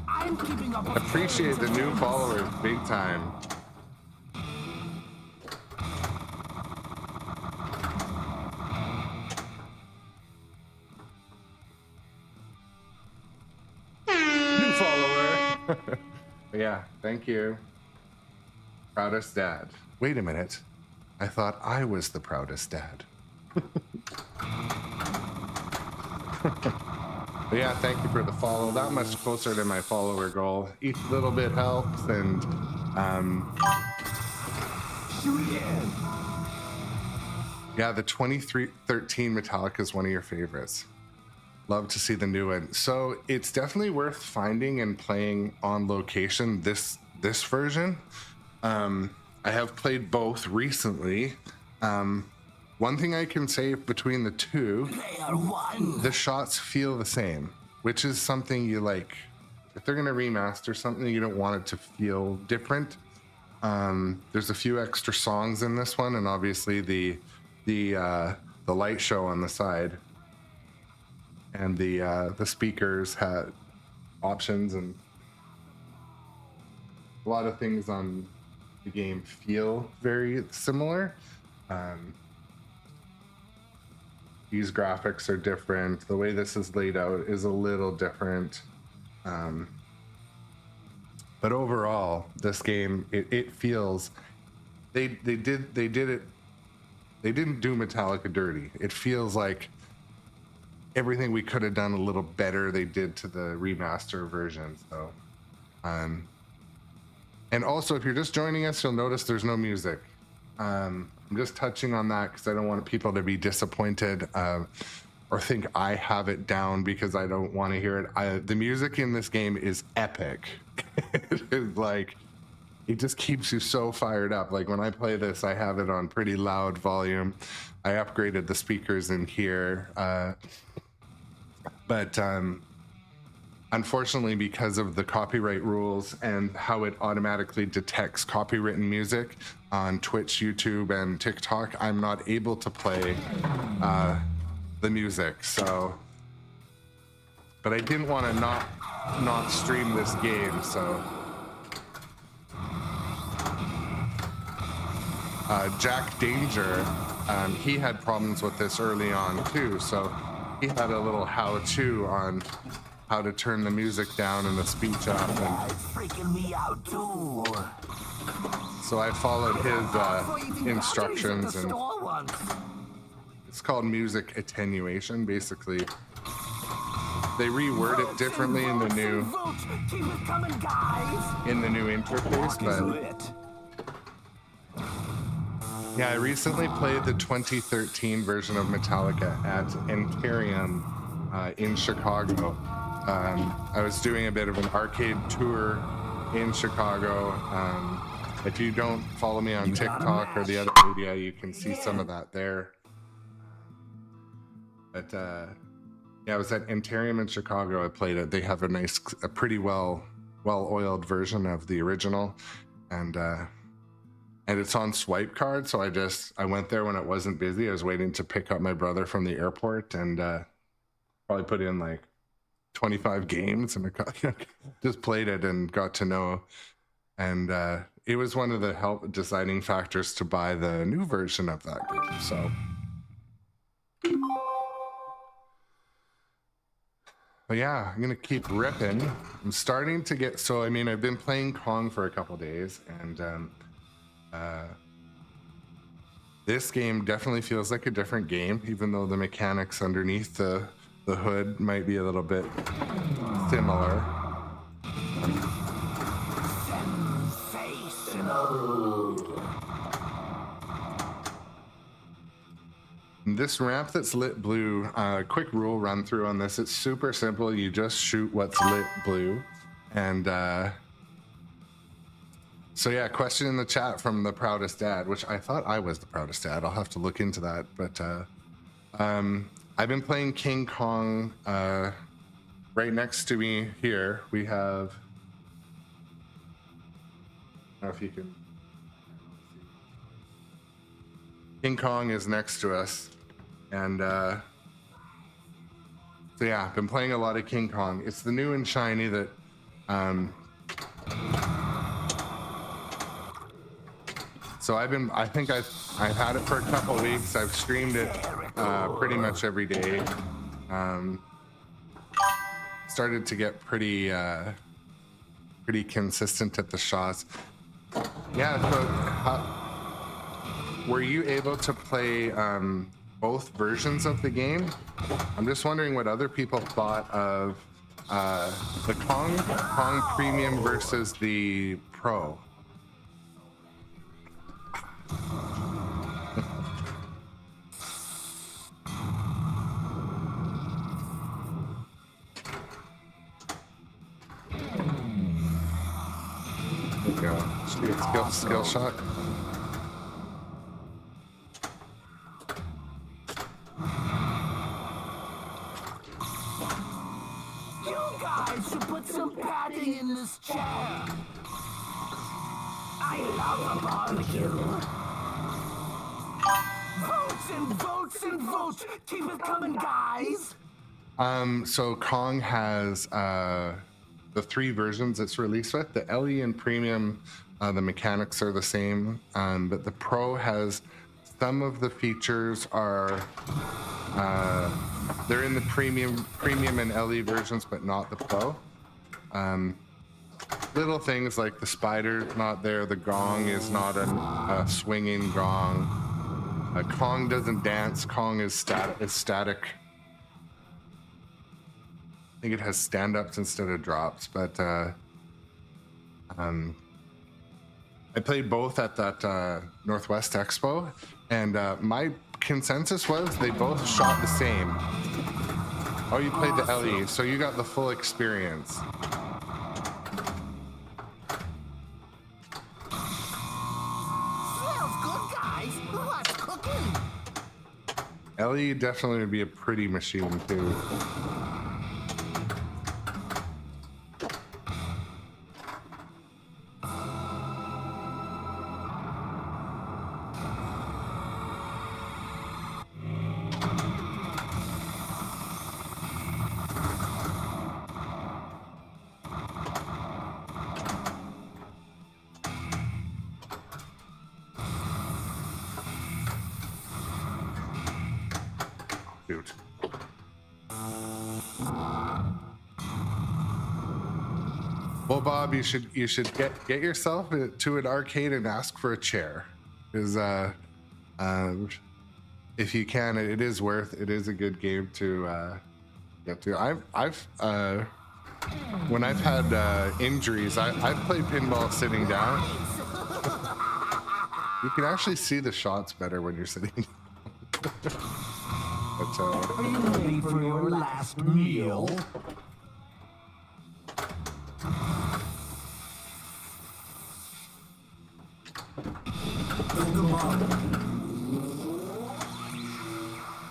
I'm keeping up with Appreciate the new followers big time. New follower. Yeah, thank you. Proudest dad. Wait a minute. I thought I was the proudest dad. But yeah, thank you for the follow. That much closer to my follower goal. Each little bit helps, and yeah, the 2013 Metallica is one of your favorites. Love to see the new one. So it's definitely worth finding and playing on location. This version. I have played both recently. One thing I can say between the two, the shots feel the same, which is something you like. If they're gonna remaster something, you don't want it to feel different. There's a few extra songs in this one, and obviously the light show on the side, and the speakers had options, and a lot of things on the game feel very similar. These graphics are different. The way this is laid out is a little different. But overall, this game, it feels, they didn't do Metallica dirty. It feels like everything we could have done a little better, they did to the remaster version. So, and also, if you're just joining us, you'll notice there's no music. I'm just touching on that because I don't want people to be disappointed or think I have it down because I don't want to hear it. The music in this game is epic. It is like, it just keeps you so fired up. Like when I play this, I have it on pretty loud volume. I upgraded the speakers in here. But unfortunately, because of the copyright rules and how it automatically detects copywritten music on Twitch, YouTube, and TikTok, I'm not able to play the music. So, but I didn't want to not stream this game. So, Jack Danger, he had problems with this early on too. So, he had a little how-to on how to turn the music down and the speech up, and It's freaking me out too. so I followed his instructions, and it's called music attenuation. Basically, they reword it differently in the new interface, but yeah, I recently played the 2013 version of Metallica at Antarium in Chicago. I was doing a bit of an arcade tour in Chicago. If you don't follow me on TikTok or the other media, you can see some of that there. But yeah, I was at Antarium in Chicago. I played it. They have a pretty well-oiled version of the original, and it's on swipe card. So I went there when it wasn't busy. I was waiting to pick up my brother from the airport, and probably put in like 25 games, and just played it and got to know and it was one of the deciding factors to buy the new version of that game. So. But yeah, I'm gonna keep ripping. I'm starting to get, so I mean, I've been playing Kong for a couple days, and this game definitely feels like a different game, even though the mechanics underneath the hood might be a little bit similar. Sensational. This ramp that's lit blue, quick rule run through on this. It's super simple. You just shoot what's lit blue. And so yeah, question in the chat from the proudest dad, which I thought I was the proudest dad. I'll have to look into that. But I've been playing King Kong. Right next to me here, we have, I don't know if you can, King Kong is next to us. And so yeah, I've been playing a lot of King Kong. It's the new and shiny that so I think I've had it for a couple weeks. I've streamed it pretty much every day. Started to get pretty consistent at the shots. Yeah, so were you able to play both versions of the game? I'm just wondering what other people thought of the Kong Premium versus the Pro. There we go. Skill shot. You guys should put some padding in this chair. I love a barbecue. Votes and votes and votes. Keep it coming, guys. So Kong has the 3 versions it's released with. The LE and Premium, the mechanics are the same, but the Pro has some of the features are they're in the premium and LE versions, but not the Pro. Little things like the spider's not there, the gong is not a swinging gong. Kong doesn't dance. Kong is static. I think it has stand-ups instead of drops, but I played both at that Northwest Expo, and my consensus was they both shot the same. Oh, you played the LE, so you got the full experience. Smells good, guys. What's cooking? LE definitely would be a pretty machine too. Dude. Well, Bob, you should get yourself to an arcade and ask for a chair, because if you can, it is a good game to get to. I've when I've had injuries, I've played pinball sitting down. You can actually see the shots better when you're sitting down. But, Are you ready for your last meal?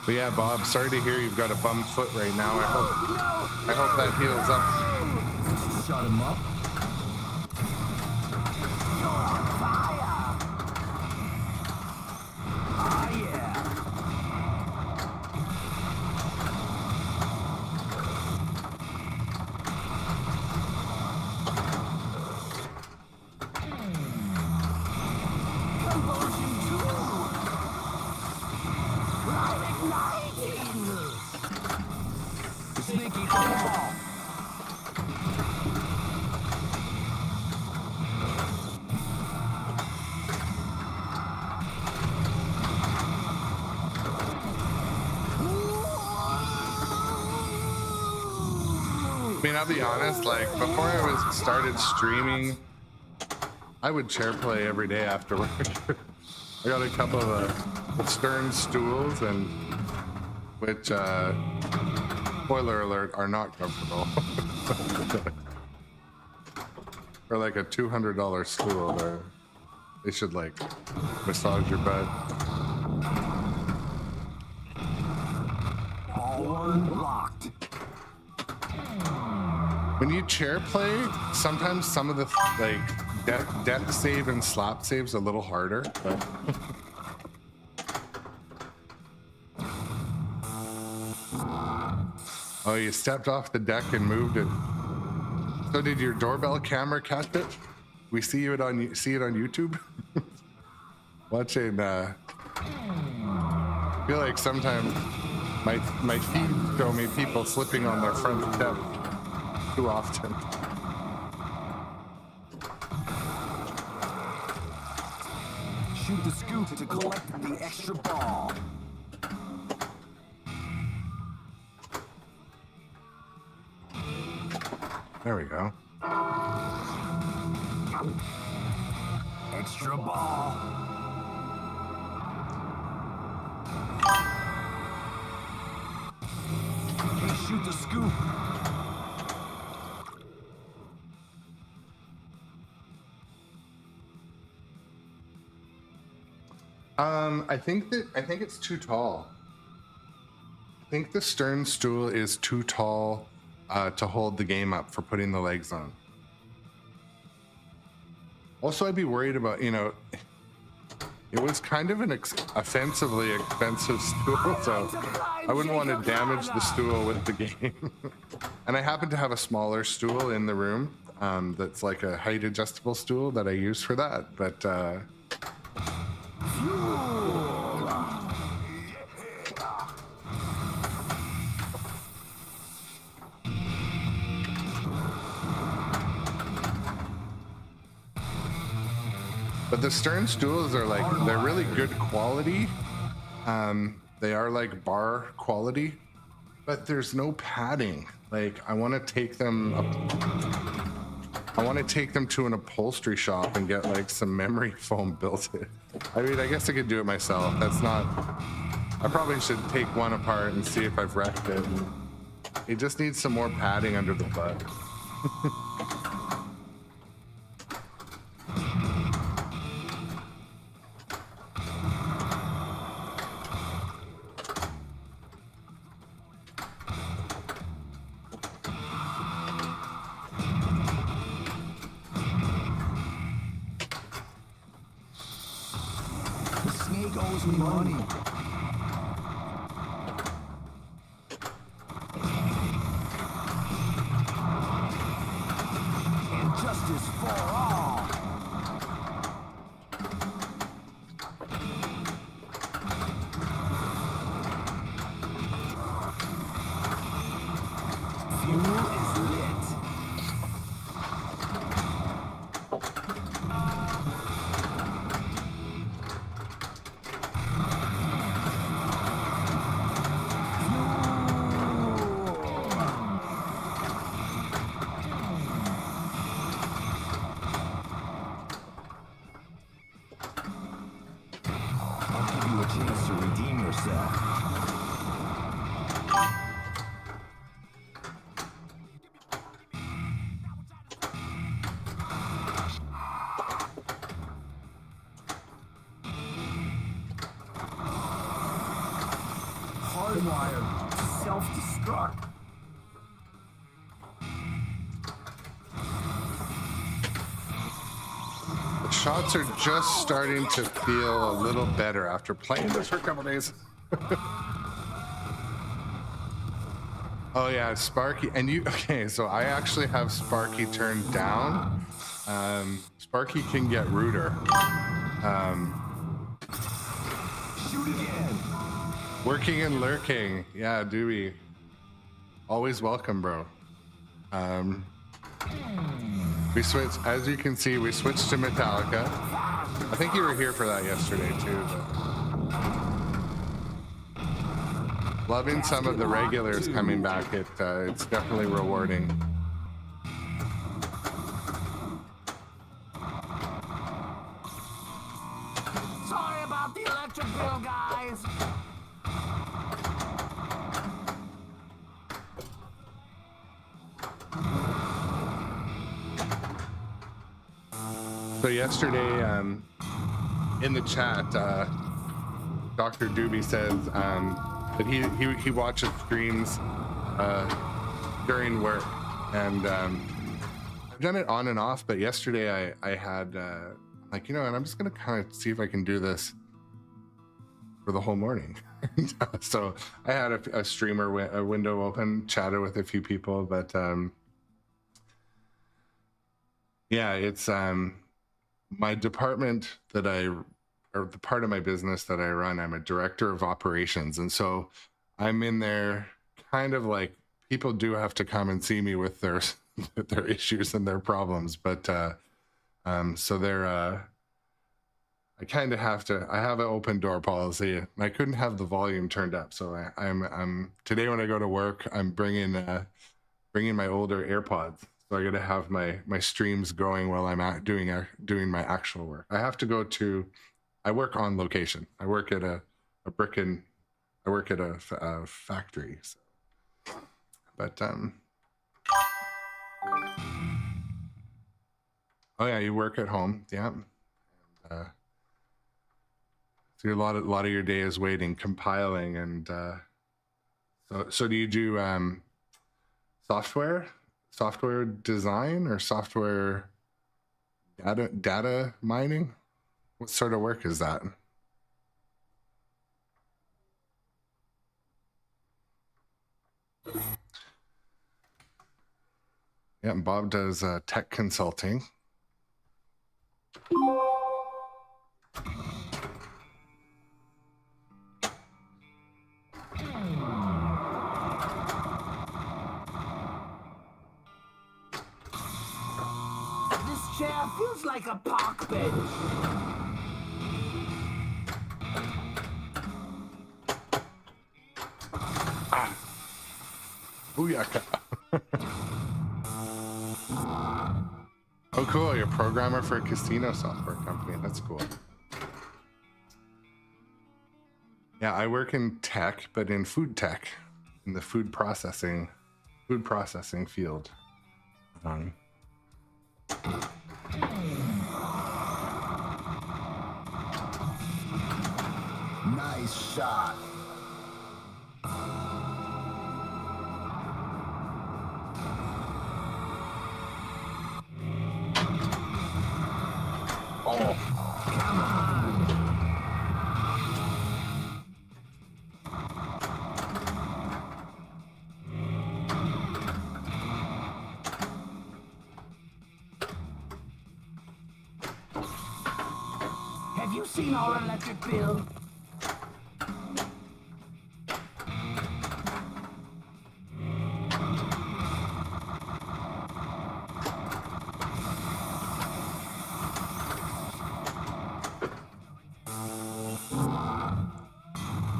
but yeah, Bob, sorry to hear you've got a bum foot right now. I hope that heals up. Shut him up. You're on fire! Oh, yeah! ball. I mean, I'll be honest, like before I started streaming, I would chair play every day after work. I got a couple of Stern stools, and which, spoiler alert, are not comfortable. For like a $200 stool, they should like massage your butt. All unlocked. When you chair play, sometimes some of the like deck save and slap saves a little harder, but oh, you stepped off the deck and moved it. So did your doorbell camera catch it? We see it on YouTube. Watching. I feel like sometimes my feed show me people slipping on their front step too often. Shoot the scoop to collect the extra ball. There we go. Extra ball. Okay, shoot the scoop. I think it's too tall. I think the Stern stool is too tall to hold the game up for putting the legs on. Also, I'd be worried about, you know, it was kind of an offensively expensive stool, so I wouldn't want to damage the stool with the game. And I happen to have a smaller stool in the room that's like a height adjustable stool that I use for that, but the Stern stools are like, they're really good quality. They are like bar quality, but there's no padding. Like I want to take them to an upholstery shop and get like some memory foam built in. I mean, I guess I could do it myself. I probably should take one apart and see if I've wrecked it. It just needs some more padding under the butt. Owes me money. And justice for all. Fuel is lit. Chance to redeem yourself. Hardwired to self-destruct. Shots are just starting to feel a little better after playing this for a couple days. Oh yeah, Sparky, and you, okay, so I actually have Sparky turned down. Sparky can get ruder. Shoot again. Working and lurking, yeah, Dewey. Always welcome, bro. We switched, as you can see, we switched to Metallica. I think you were here for that yesterday too. But loving some of the regulars coming back. It's definitely rewarding. Sorry about the electric bill, guys. So yesterday, in the chat, Dr. Doobie says that he watches streams during work, and I've done it on and off. But yesterday, I had like, you know, and I'm just gonna kind of see if I can do this for the whole morning. So I had a streamer a window open, chatted with a few people, but yeah, it's my department that or the part of my business that I run, I'm a director of operations. And so I'm in there kind of like, people do have to come and see me with their issues and their problems. But so they're, I kind of have to, I have an open door policy. I couldn't have the volume turned up. So I'm today when I go to work, I'm bringing my older AirPods. So I got to have my streams going while I'm doing my actual work. I have to go to, I work on location. I work at a factory. So. But oh yeah, you work at home, yeah. And, so a lot of your day is waiting, compiling, and so do you do software design or software data mining? What sort of work is that? Yeah, and Bob does tech consulting. This chair feels like a park bench. Booyaka. Oh, cool. You're a programmer for a casino software company. That's cool. Yeah, I work in tech, but in food tech, in the food processing field. Nice shot. Oh, come on. Have you seen our electric bill?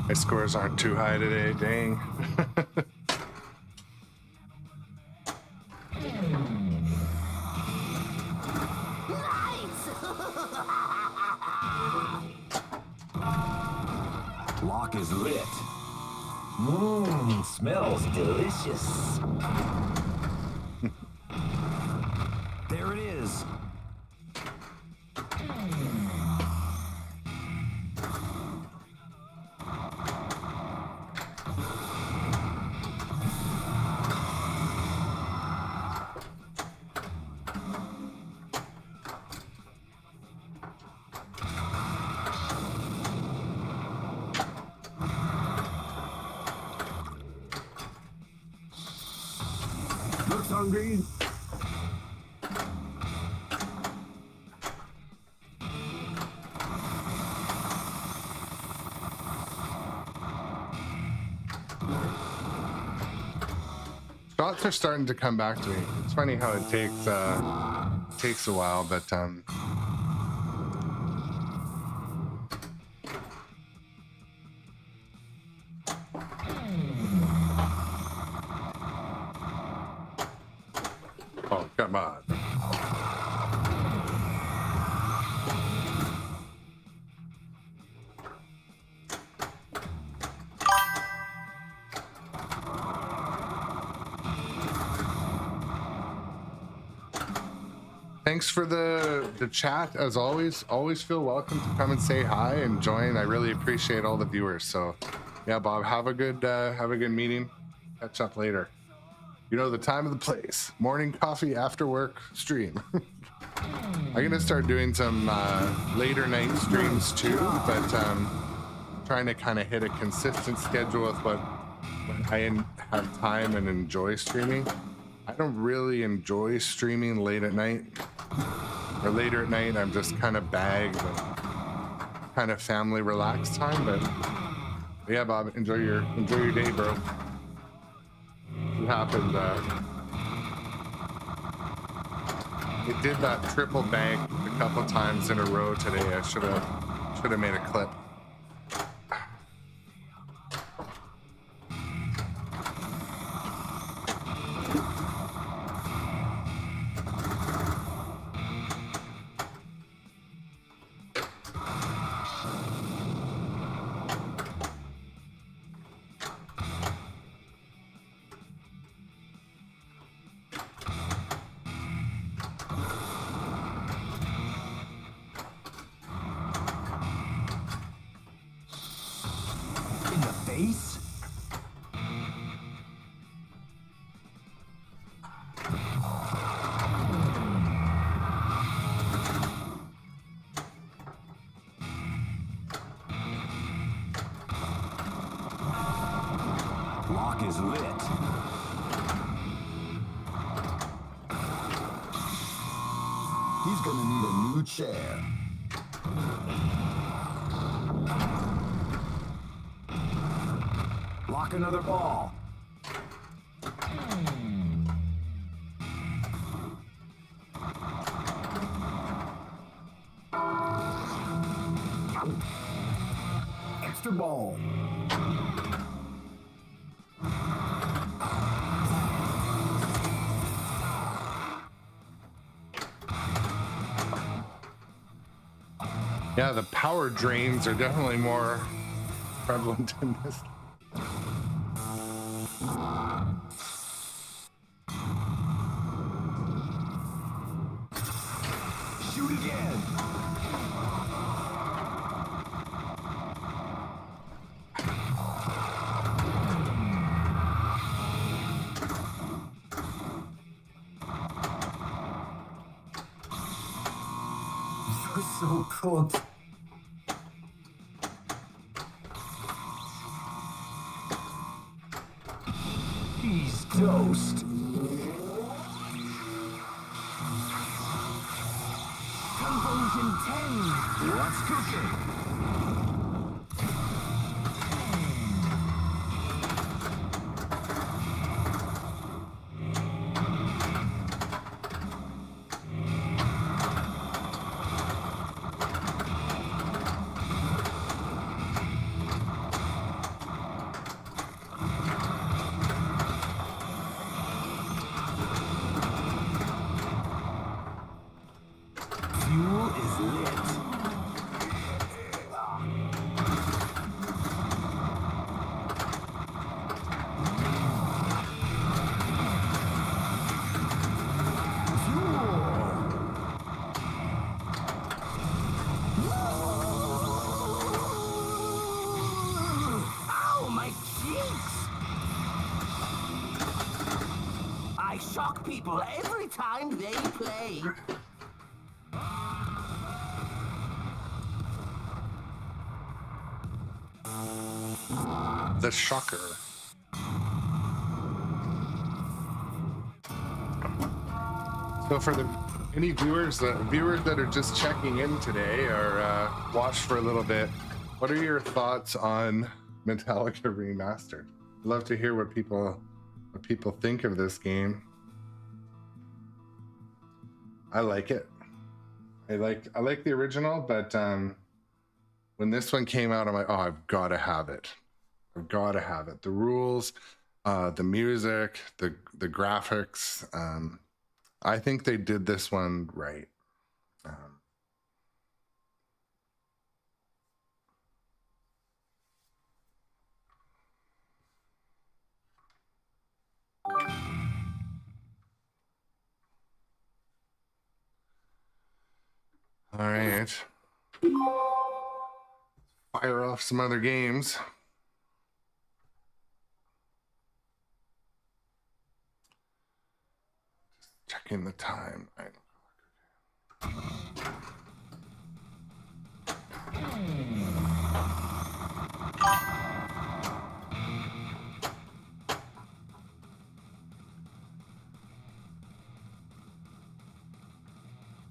My scores aren't too high today, dang. Lock is lit. Mmm, smells delicious. There it is. Looks hungry. Shots are starting to come back to me. It's funny how it takes a while, but oh, come on. Thanks for the chat as always. Always feel welcome to come and say hi and join. I really appreciate all the viewers. So yeah, Bob, have a good meeting. Catch up later. You know the time of the place. Morning coffee after work stream. I'm gonna start doing some later night streams too, but trying to kind of hit a consistent schedule with when I have time and enjoy streaming. I don't really enjoy streaming late at night or later at night. I'm just kind of bagged and kind of family relaxed time. But yeah, Bob, enjoy your day, bro. What happened? It did that triple bank a couple times in a row today. I should have made a clip. Chair. Lock another ball. Extra ball. Yeah, the power drains are definitely more prevalent in this. Shoot again. You're so cooked. He's toast. Conversion 10. What's cooking? Every time they play. The shocker. So for any viewers that are just checking in today or watched for a little bit, what are your thoughts on Metallica Remastered? I'd love to hear what people what people think of this game. I like it. I like the original, but when this one came out, I'm like, oh, I've got to have it. I've got to have it. The rules, the music, the graphics. I think they did this one right. All right. Fire off some other games. Just checking the time.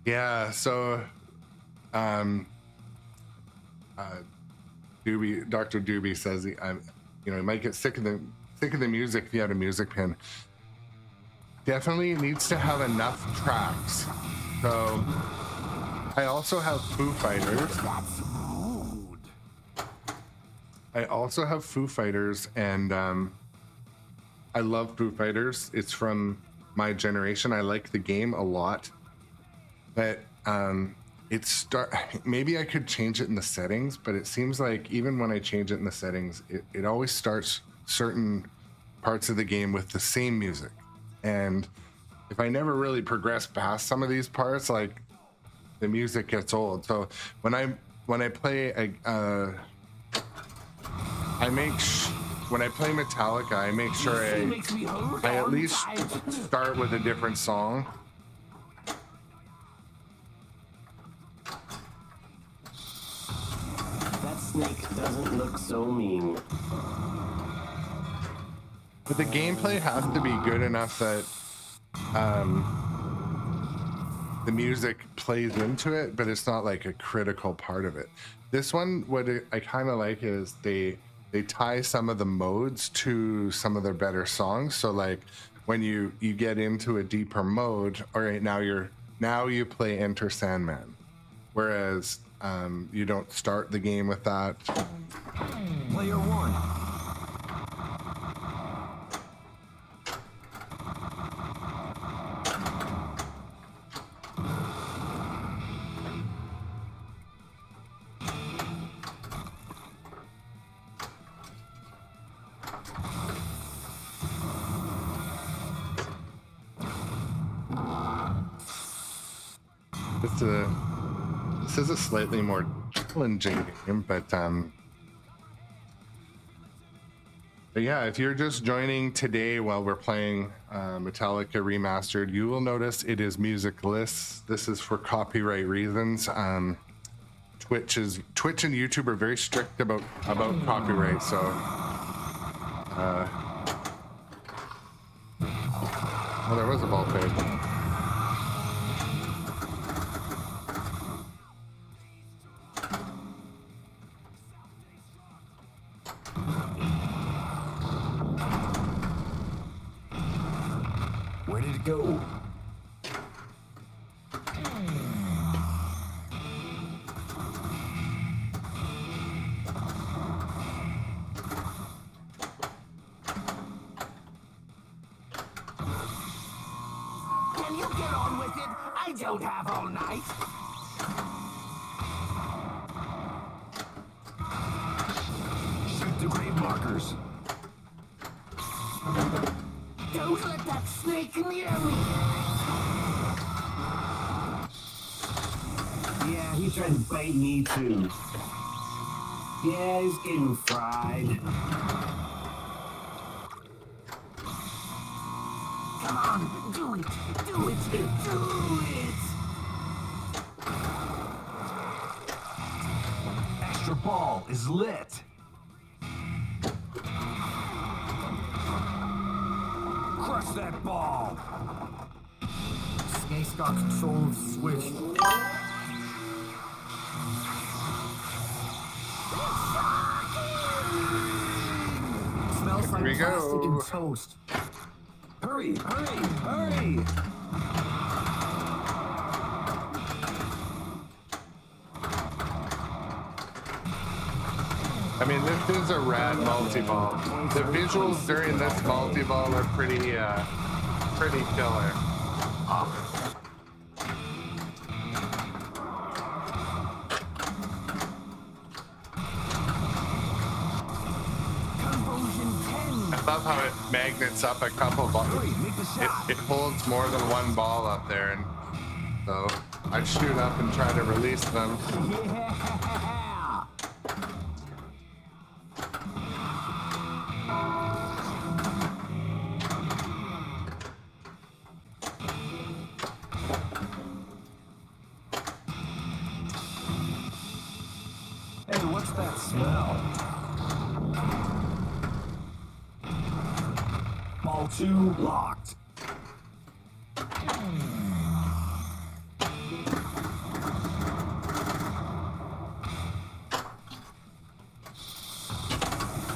Yeah, so Dr. Doobie says he might get sick of the music if you had a music pin. Definitely needs to have enough tracks. So I also have Foo Fighters. And I love Foo Fighters. It's from my generation. I like the game a lot, but maybe I could change it in the settings, but it seems like even when I change it in the settings, it always starts certain parts of the game with the same music. And if I never really progress past some of these parts, like the music gets old. So when I play when I play Metallica, I make sure I at least start with a different song. That snake doesn't look so mean. But the gameplay has to be good enough that the music plays into it, but it's not like a critical part of it. This one, I kind of like is they tie some of the modes to some of their better songs. So like when you get into a deeper mode, all right, now you play Enter Sandman, whereas you don't start the game with that. Player one. This is a slightly more challenging game, but yeah, if you're just joining today while we're playing Metallica Remastered, you will notice it is musicless. This is for copyright reasons. Twitch and YouTube are very strict about copyright, so oh, there was a ball fade. Where did it go? Can you get on with it? I don't have all night. Shoot the grave markers. Don't let that snake near me. Yeah, he tried to bite me too. Yeah, he's getting fried. Come on, do it, do it, do it. Extra ball is lit. Crush that ball. Snake's got control of the switch. Smells like Here we plastic go. and toast. Hurry, hurry, hurry! I mean, this is a rad multi-ball. The visuals during this multi-ball are pretty killer. I love how it magnets up a couple balls. It holds more than one ball up there, and so I shoot up and try to release them. Yeah! Hey, what's that smell? Ball 2 locked.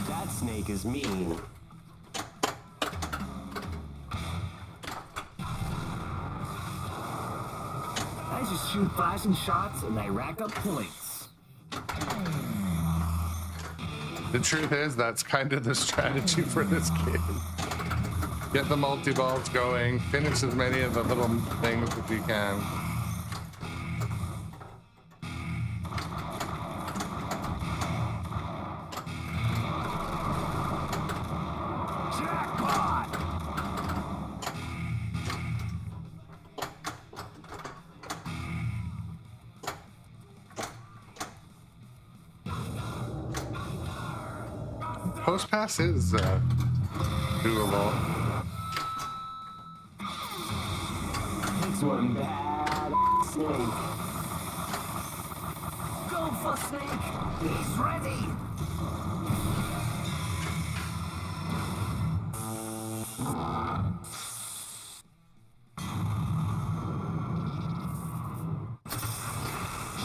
That snake is mean. I just shoot flashing shots and I rack up points. The truth is, that's kind of the strategy for this game. Get the multi-balls going, finish as many of the little things as you can. Jackpot! Post pass is doable. This one bad snake. Go for Snake. He's ready.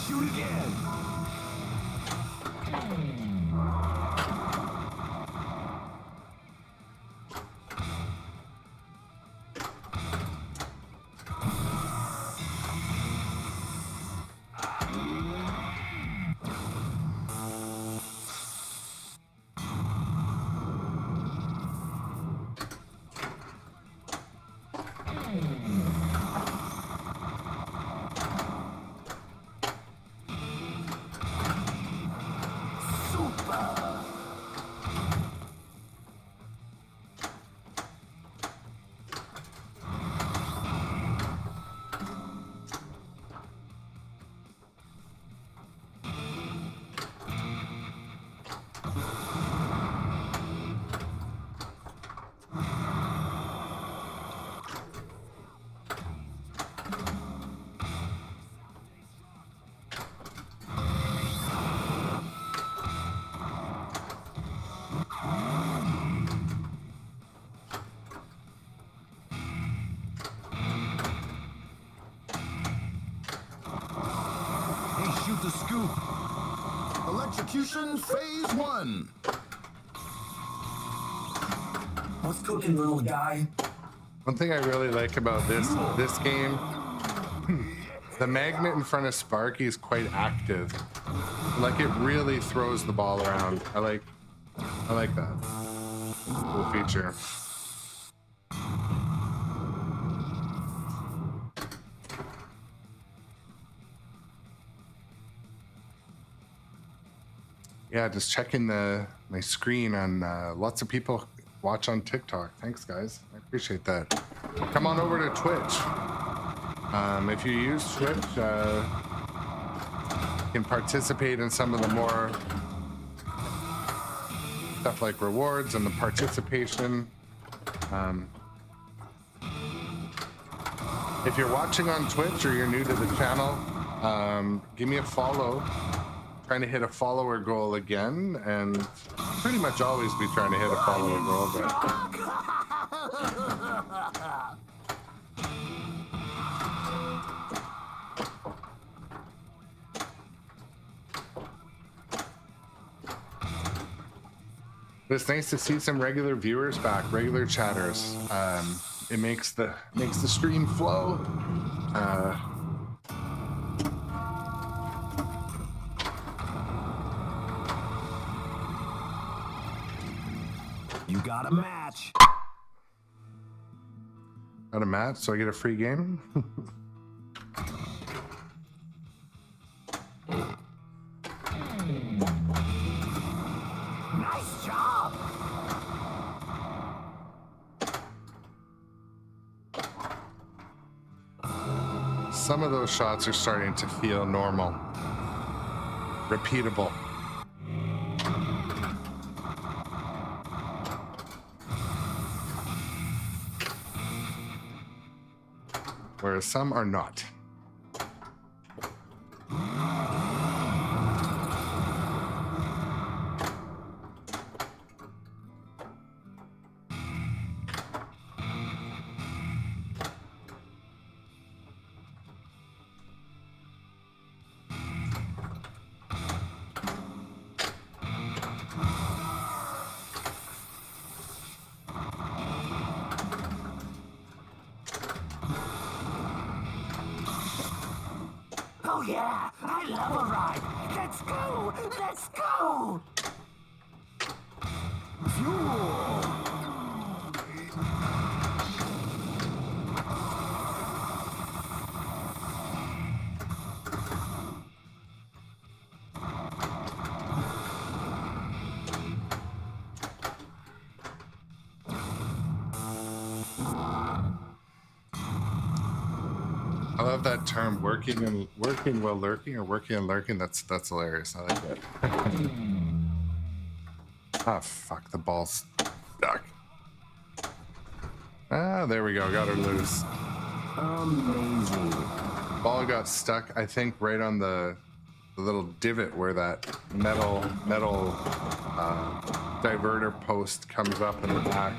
Shoot again. The scoop. Electrocution phase 1. What's cooking, little guy? One thing I really like about this game, the magnet in front of Sparky is quite active. Like, it really throws the ball around. I like that. Cool feature. Yeah, just checking my screen on lots of people watch on TikTok. Thanks, guys. I appreciate that. Come on over to Twitch. If you use Twitch, you can participate in some of the more stuff like rewards and the participation. If you're watching on Twitch or you're new to the channel, give me a follow. Trying to hit a follower goal again, and pretty much always be trying to hit a follower goal, but it's nice to see some regular viewers back, regular chatters. it makes the stream flow. You got a match. Got a match, so I get a free game. Nice job. Some of those shots are starting to feel normal, repeatable. Whereas some are not. Oh yeah, I love a ride. Let's go, let's go. I love that term, working while lurking, or working and lurking. That's hilarious. I like it. Ah, fuck, the ball's stuck. Ah, there we go. Got her loose. Amazing. Ball got stuck, I think, right on the little divot where that metal diverter post comes up in the back.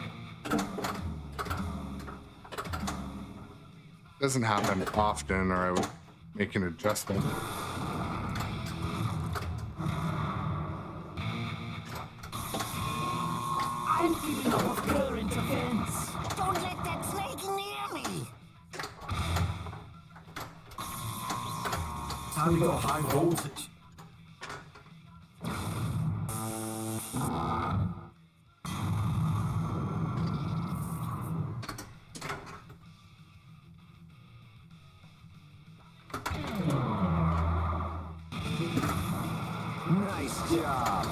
Doesn't happen often, or I would make an adjustment. I'm keeping up with current events. Don't let that snake near me. Time to go high voltage. Nice job.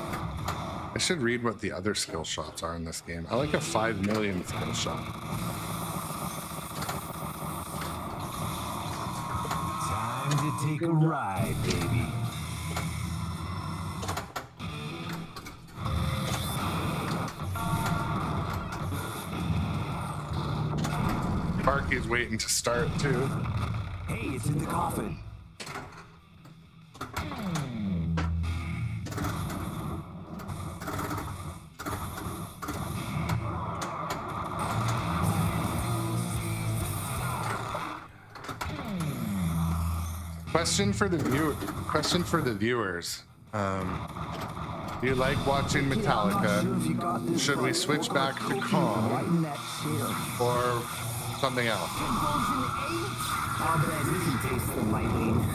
I should read what the other skill shots are in this game. I like a 5 million skill shot. Time to take a ride, baby. Parky's waiting to start too. Hey, it's in the coffin. Question for the viewers. Do you like watching Metallica? Should we switch back to Right Kong in that chair. or something else? I'll bet we can taste the lightning.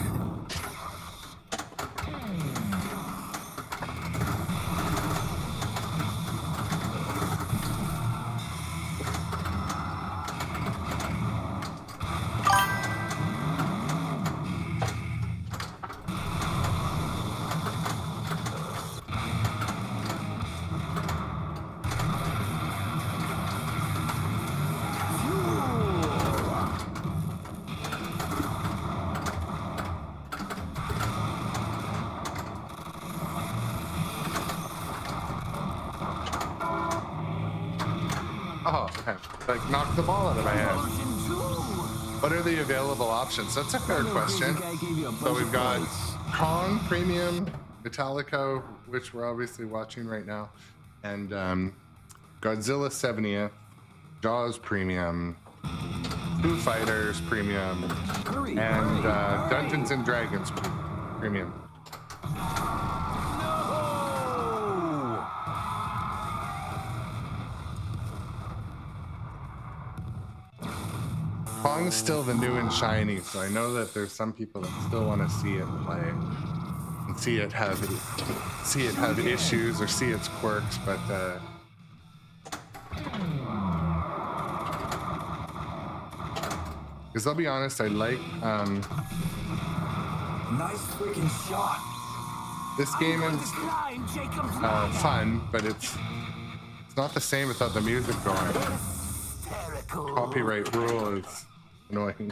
Oh, okay. Like knock the ball out of my hand. What are the available options? That's a fair question. So we've got Kong Premium, Metallica, which we're obviously watching right now, and Godzilla 70th, Jaws Premium, Foo Fighters Premium, and Dungeons and Dragons Premium. Pong's still the new and shiny, so I know that there's some people that still want to see it play and see it have issues or see its quirks, but because I'll be honest, I like Nice freaking shot. this game is fun, but it's not the same without the music going. Copyright rule is annoying.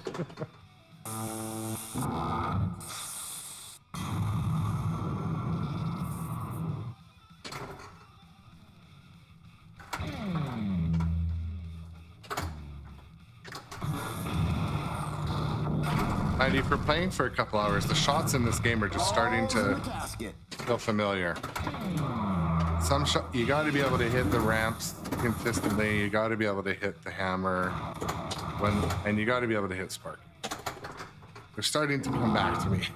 And if you're playing for a couple hours, the shots in this game are just starting to feel familiar. Some shot, you got to be able to hit the ramps consistently. You got to be able to hit the hammer, and you got to be able to hit Sparky. They're starting to come back to me.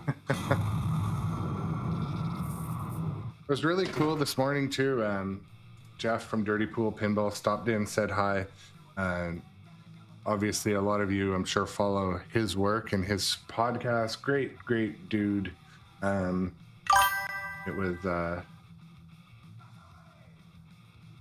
It was really cool this morning too. Jeff from Dirty Pool Pinball stopped in, said hi. Obviously, a lot of you, I'm sure, follow his work and his podcast. Great dude. It was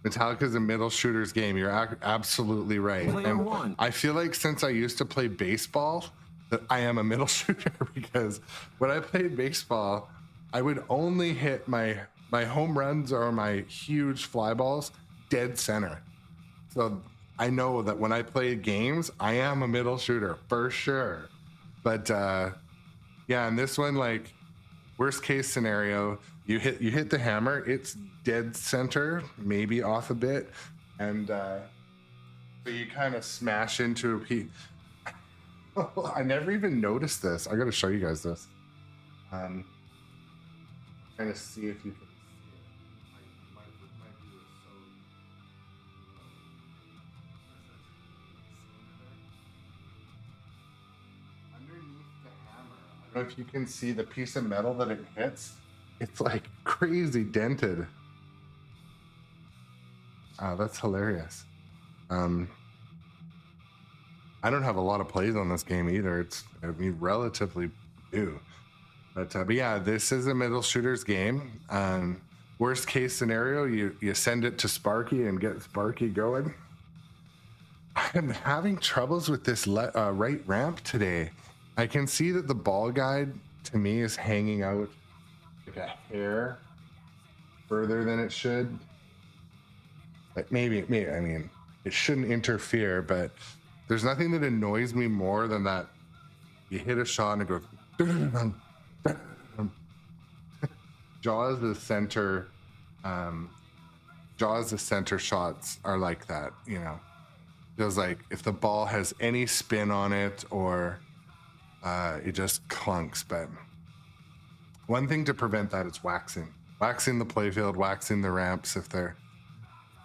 Metallica's a middle shooters game. You're absolutely right. And I feel like since I used to play baseball, that I am a middle shooter, because when I played baseball, I would only hit my home runs or my huge fly balls dead center. So I know that when I play games, I am a middle shooter for sure. But yeah, and this one, like, worst case scenario, you hit the hammer, it's dead center, maybe off a bit, and so you kind of smash into a piece. I never even noticed this. I gotta show you guys this. Trying to see if you can. I don't know if you can see the piece of metal that it hits. It's like crazy dented. That's hilarious. I don't have a lot of plays on this game either. It's, I mean, relatively new. But yeah, this is a middle shooters game. Worst case scenario, you send it to Sparky and get Sparky going. I'm having troubles with this right ramp today. I can see that the ball guide to me is hanging out like a hair further than it should. Like maybe I mean, it shouldn't interfere, but there's nothing that annoys me more than that you hit a shot and it goes Jaws the center shots are like that, you know. Feels like if the ball has any spin on it or it just clunks. But one thing to prevent that is waxing the playfield, waxing the ramps. If the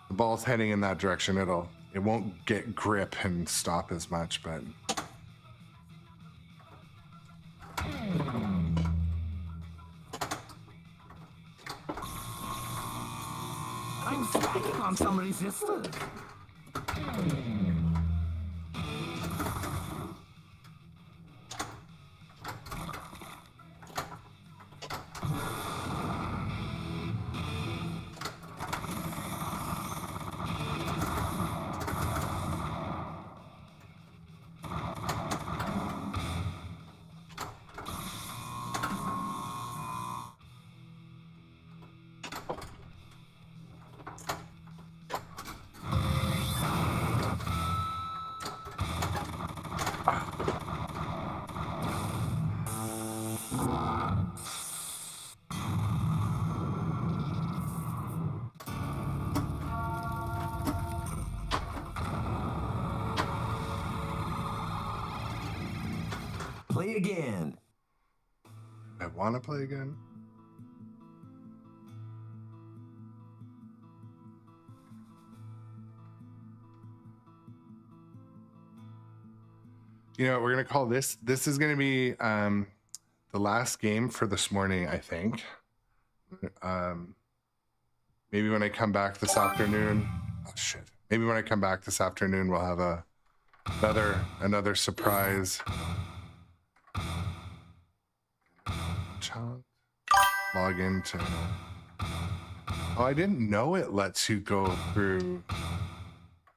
ball's heading in that direction, it won't get grip and stop as much. But I'm stacking on some resistance. Play again. I want to play again. You know, we're gonna call this. This is gonna be the last game for this morning, I think. Maybe when I come back this afternoon. Oh shit. Maybe when I come back this afternoon, we'll have Another surprise. Child. Log into. Oh, I didn't know it lets you go through.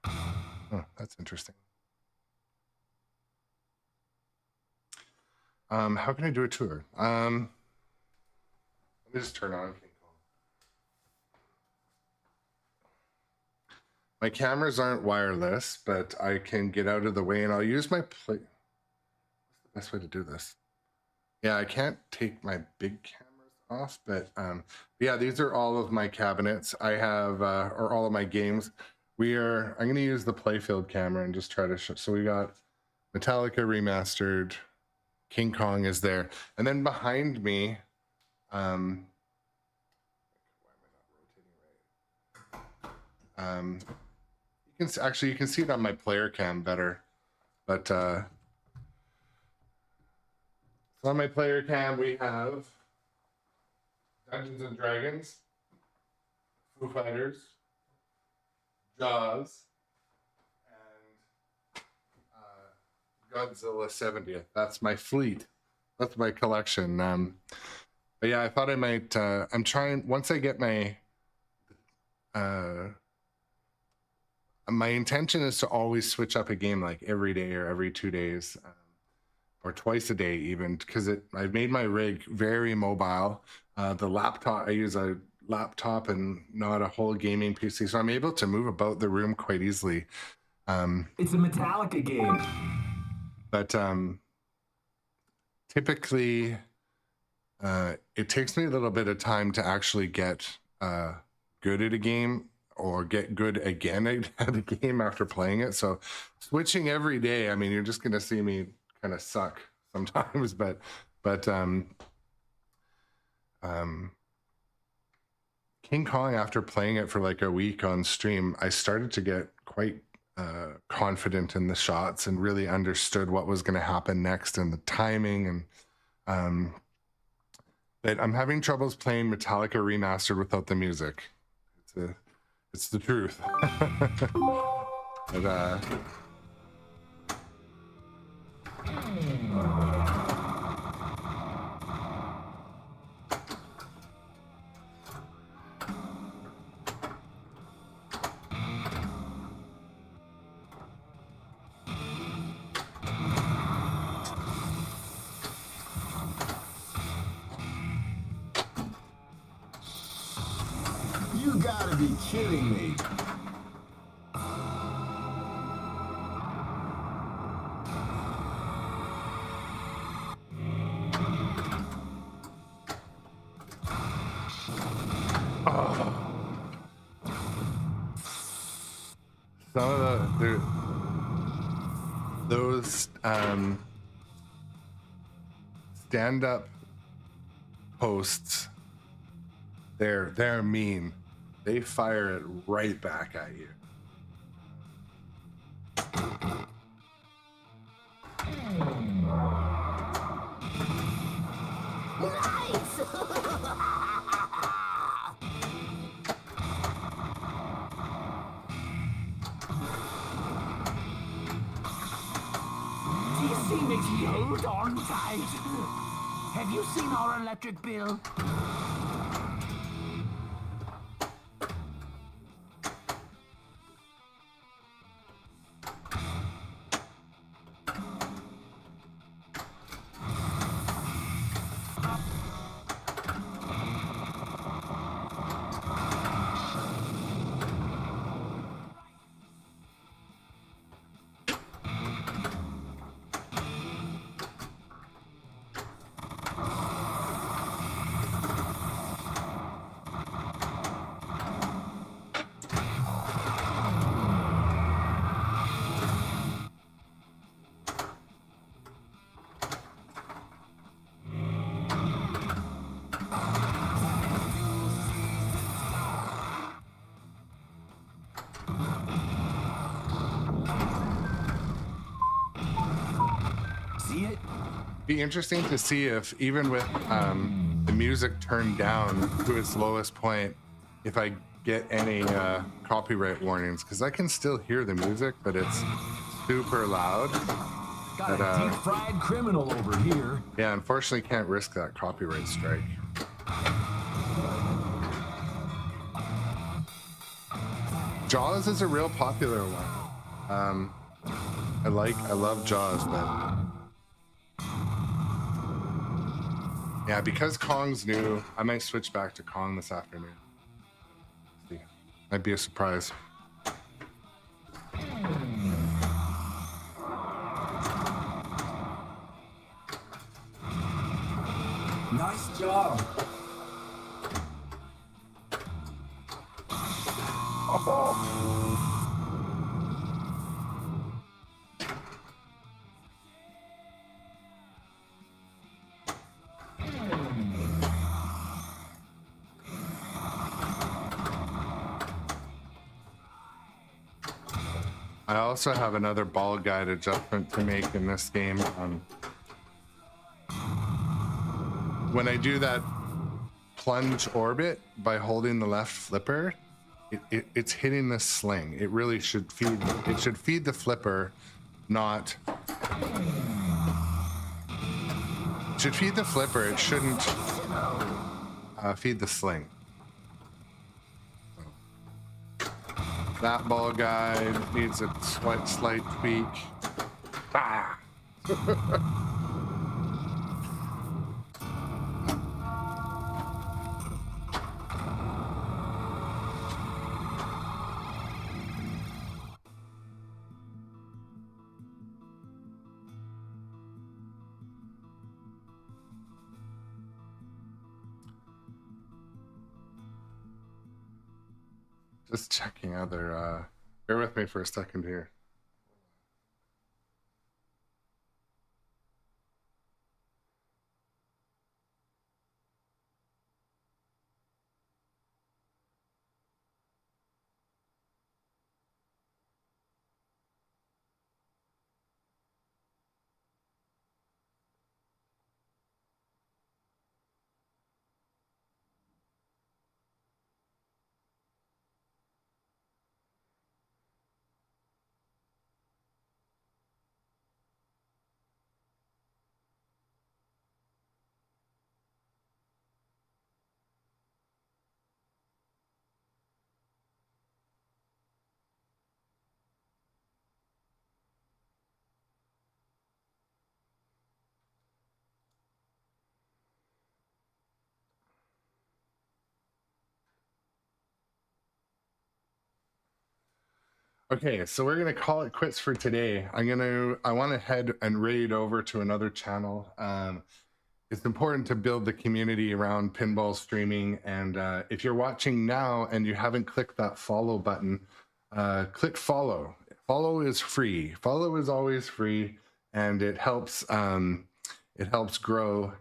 Oh, that's interesting. How can I do a tour? Let me just turn on King Kong. My cameras aren't wireless, but I can get out of the way and I'll use my play. What's the best way to do this? Yeah, I can't take my big cameras off, but yeah, these are all of my cabinets. I have, or all of my games. I'm going to use the playfield camera and just try to show. So we got Metallica Remastered. King Kong is there. And then behind me, why am I not rotating right? You can see it on my player cam better, but so on my player cam we have Dungeons and Dragons, Foo Fighters, Jaws, and Godzilla 70th. That's my fleet. That's my collection. But yeah, I thought I might. I'm trying once I get my. My intention is to always switch up a game like every day or every 2 days, or twice a day even, because I've made my rig very mobile. The laptop, I use a laptop and not a whole gaming PC, so I'm able to move about the room quite easily. It's a Metallica game. But typically, it takes me a little bit of time to actually get good at a game or get good again at a game after playing it. So switching every day, I mean, you're just going to see me kind of suck sometimes, but King Kong, after playing it for like a week on stream, I started to get quite confident in the shots and really understood what was going to happen next and the timing. And but I'm having troubles playing Metallica Remastered without the music. It's the truth. But You gotta be kidding me. some of those stand-up posts, they're mean. They fire it right back at you. Nice! Do you see Mickey? Hold on tight. Have you seen our electric bill? Be interesting to see if even with the music turned down to its lowest point, if I get any copyright warnings, because I can still hear the music, but it's super loud. Got a deep-fried criminal over here. Yeah, unfortunately can't risk that copyright strike. Jaws is a real popular one. I love Jaws, but yeah, because Kong's new, I might switch back to Kong this afternoon. See, might be a surprise. Nice job. I also have another ball guide adjustment to make in this game. When I do that plunge orbit by holding the left flipper, it's hitting the sling. It really should feed. It should feed the flipper, not. It should feed the flipper. It shouldn't feed the sling. That ball guide needs a slight tweak. Ah. Just checking other, bear with me for a second here. Okay, so we're gonna call it quits for today. I want to head and raid over to another channel. It's important to build the community around pinball streaming, and if you're watching now and you haven't clicked that follow button, click follow. Follow is free. Follow is always free, and it helps grow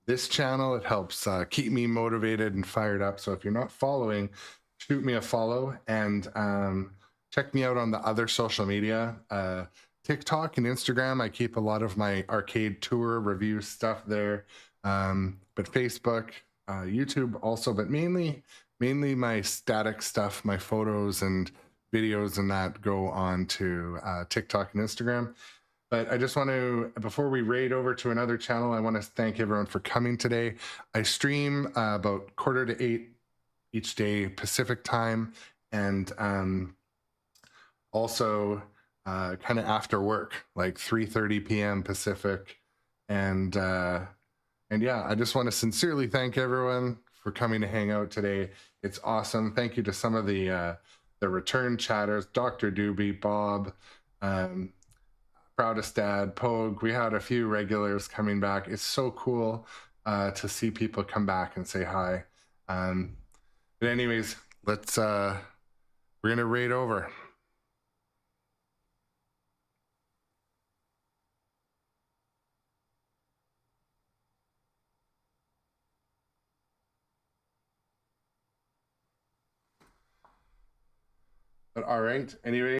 this channel. It helps keep me motivated and fired up. So if you're not following, shoot me a follow, and check me out on the other social media, TikTok and Instagram. I keep a lot of my arcade tour review stuff there, but Facebook, YouTube also, but mainly my static stuff, my photos and videos and that go on to TikTok and Instagram. But I just want to, before we raid over to another channel, I want to thank everyone for coming today. I stream about 7:45 each day Pacific time, and also kind of after work, like 3:30 p.m. Pacific. And yeah, I just want to sincerely thank everyone for coming to hang out today. It's awesome. Thank you to some of the return chatters, Dr. Doobie, Bob, Proudest Dad, Pogue. We had a few regulars coming back. It's so cool to see people come back and say hi. But anyways, let's we're gonna raid over. But all right, anyway.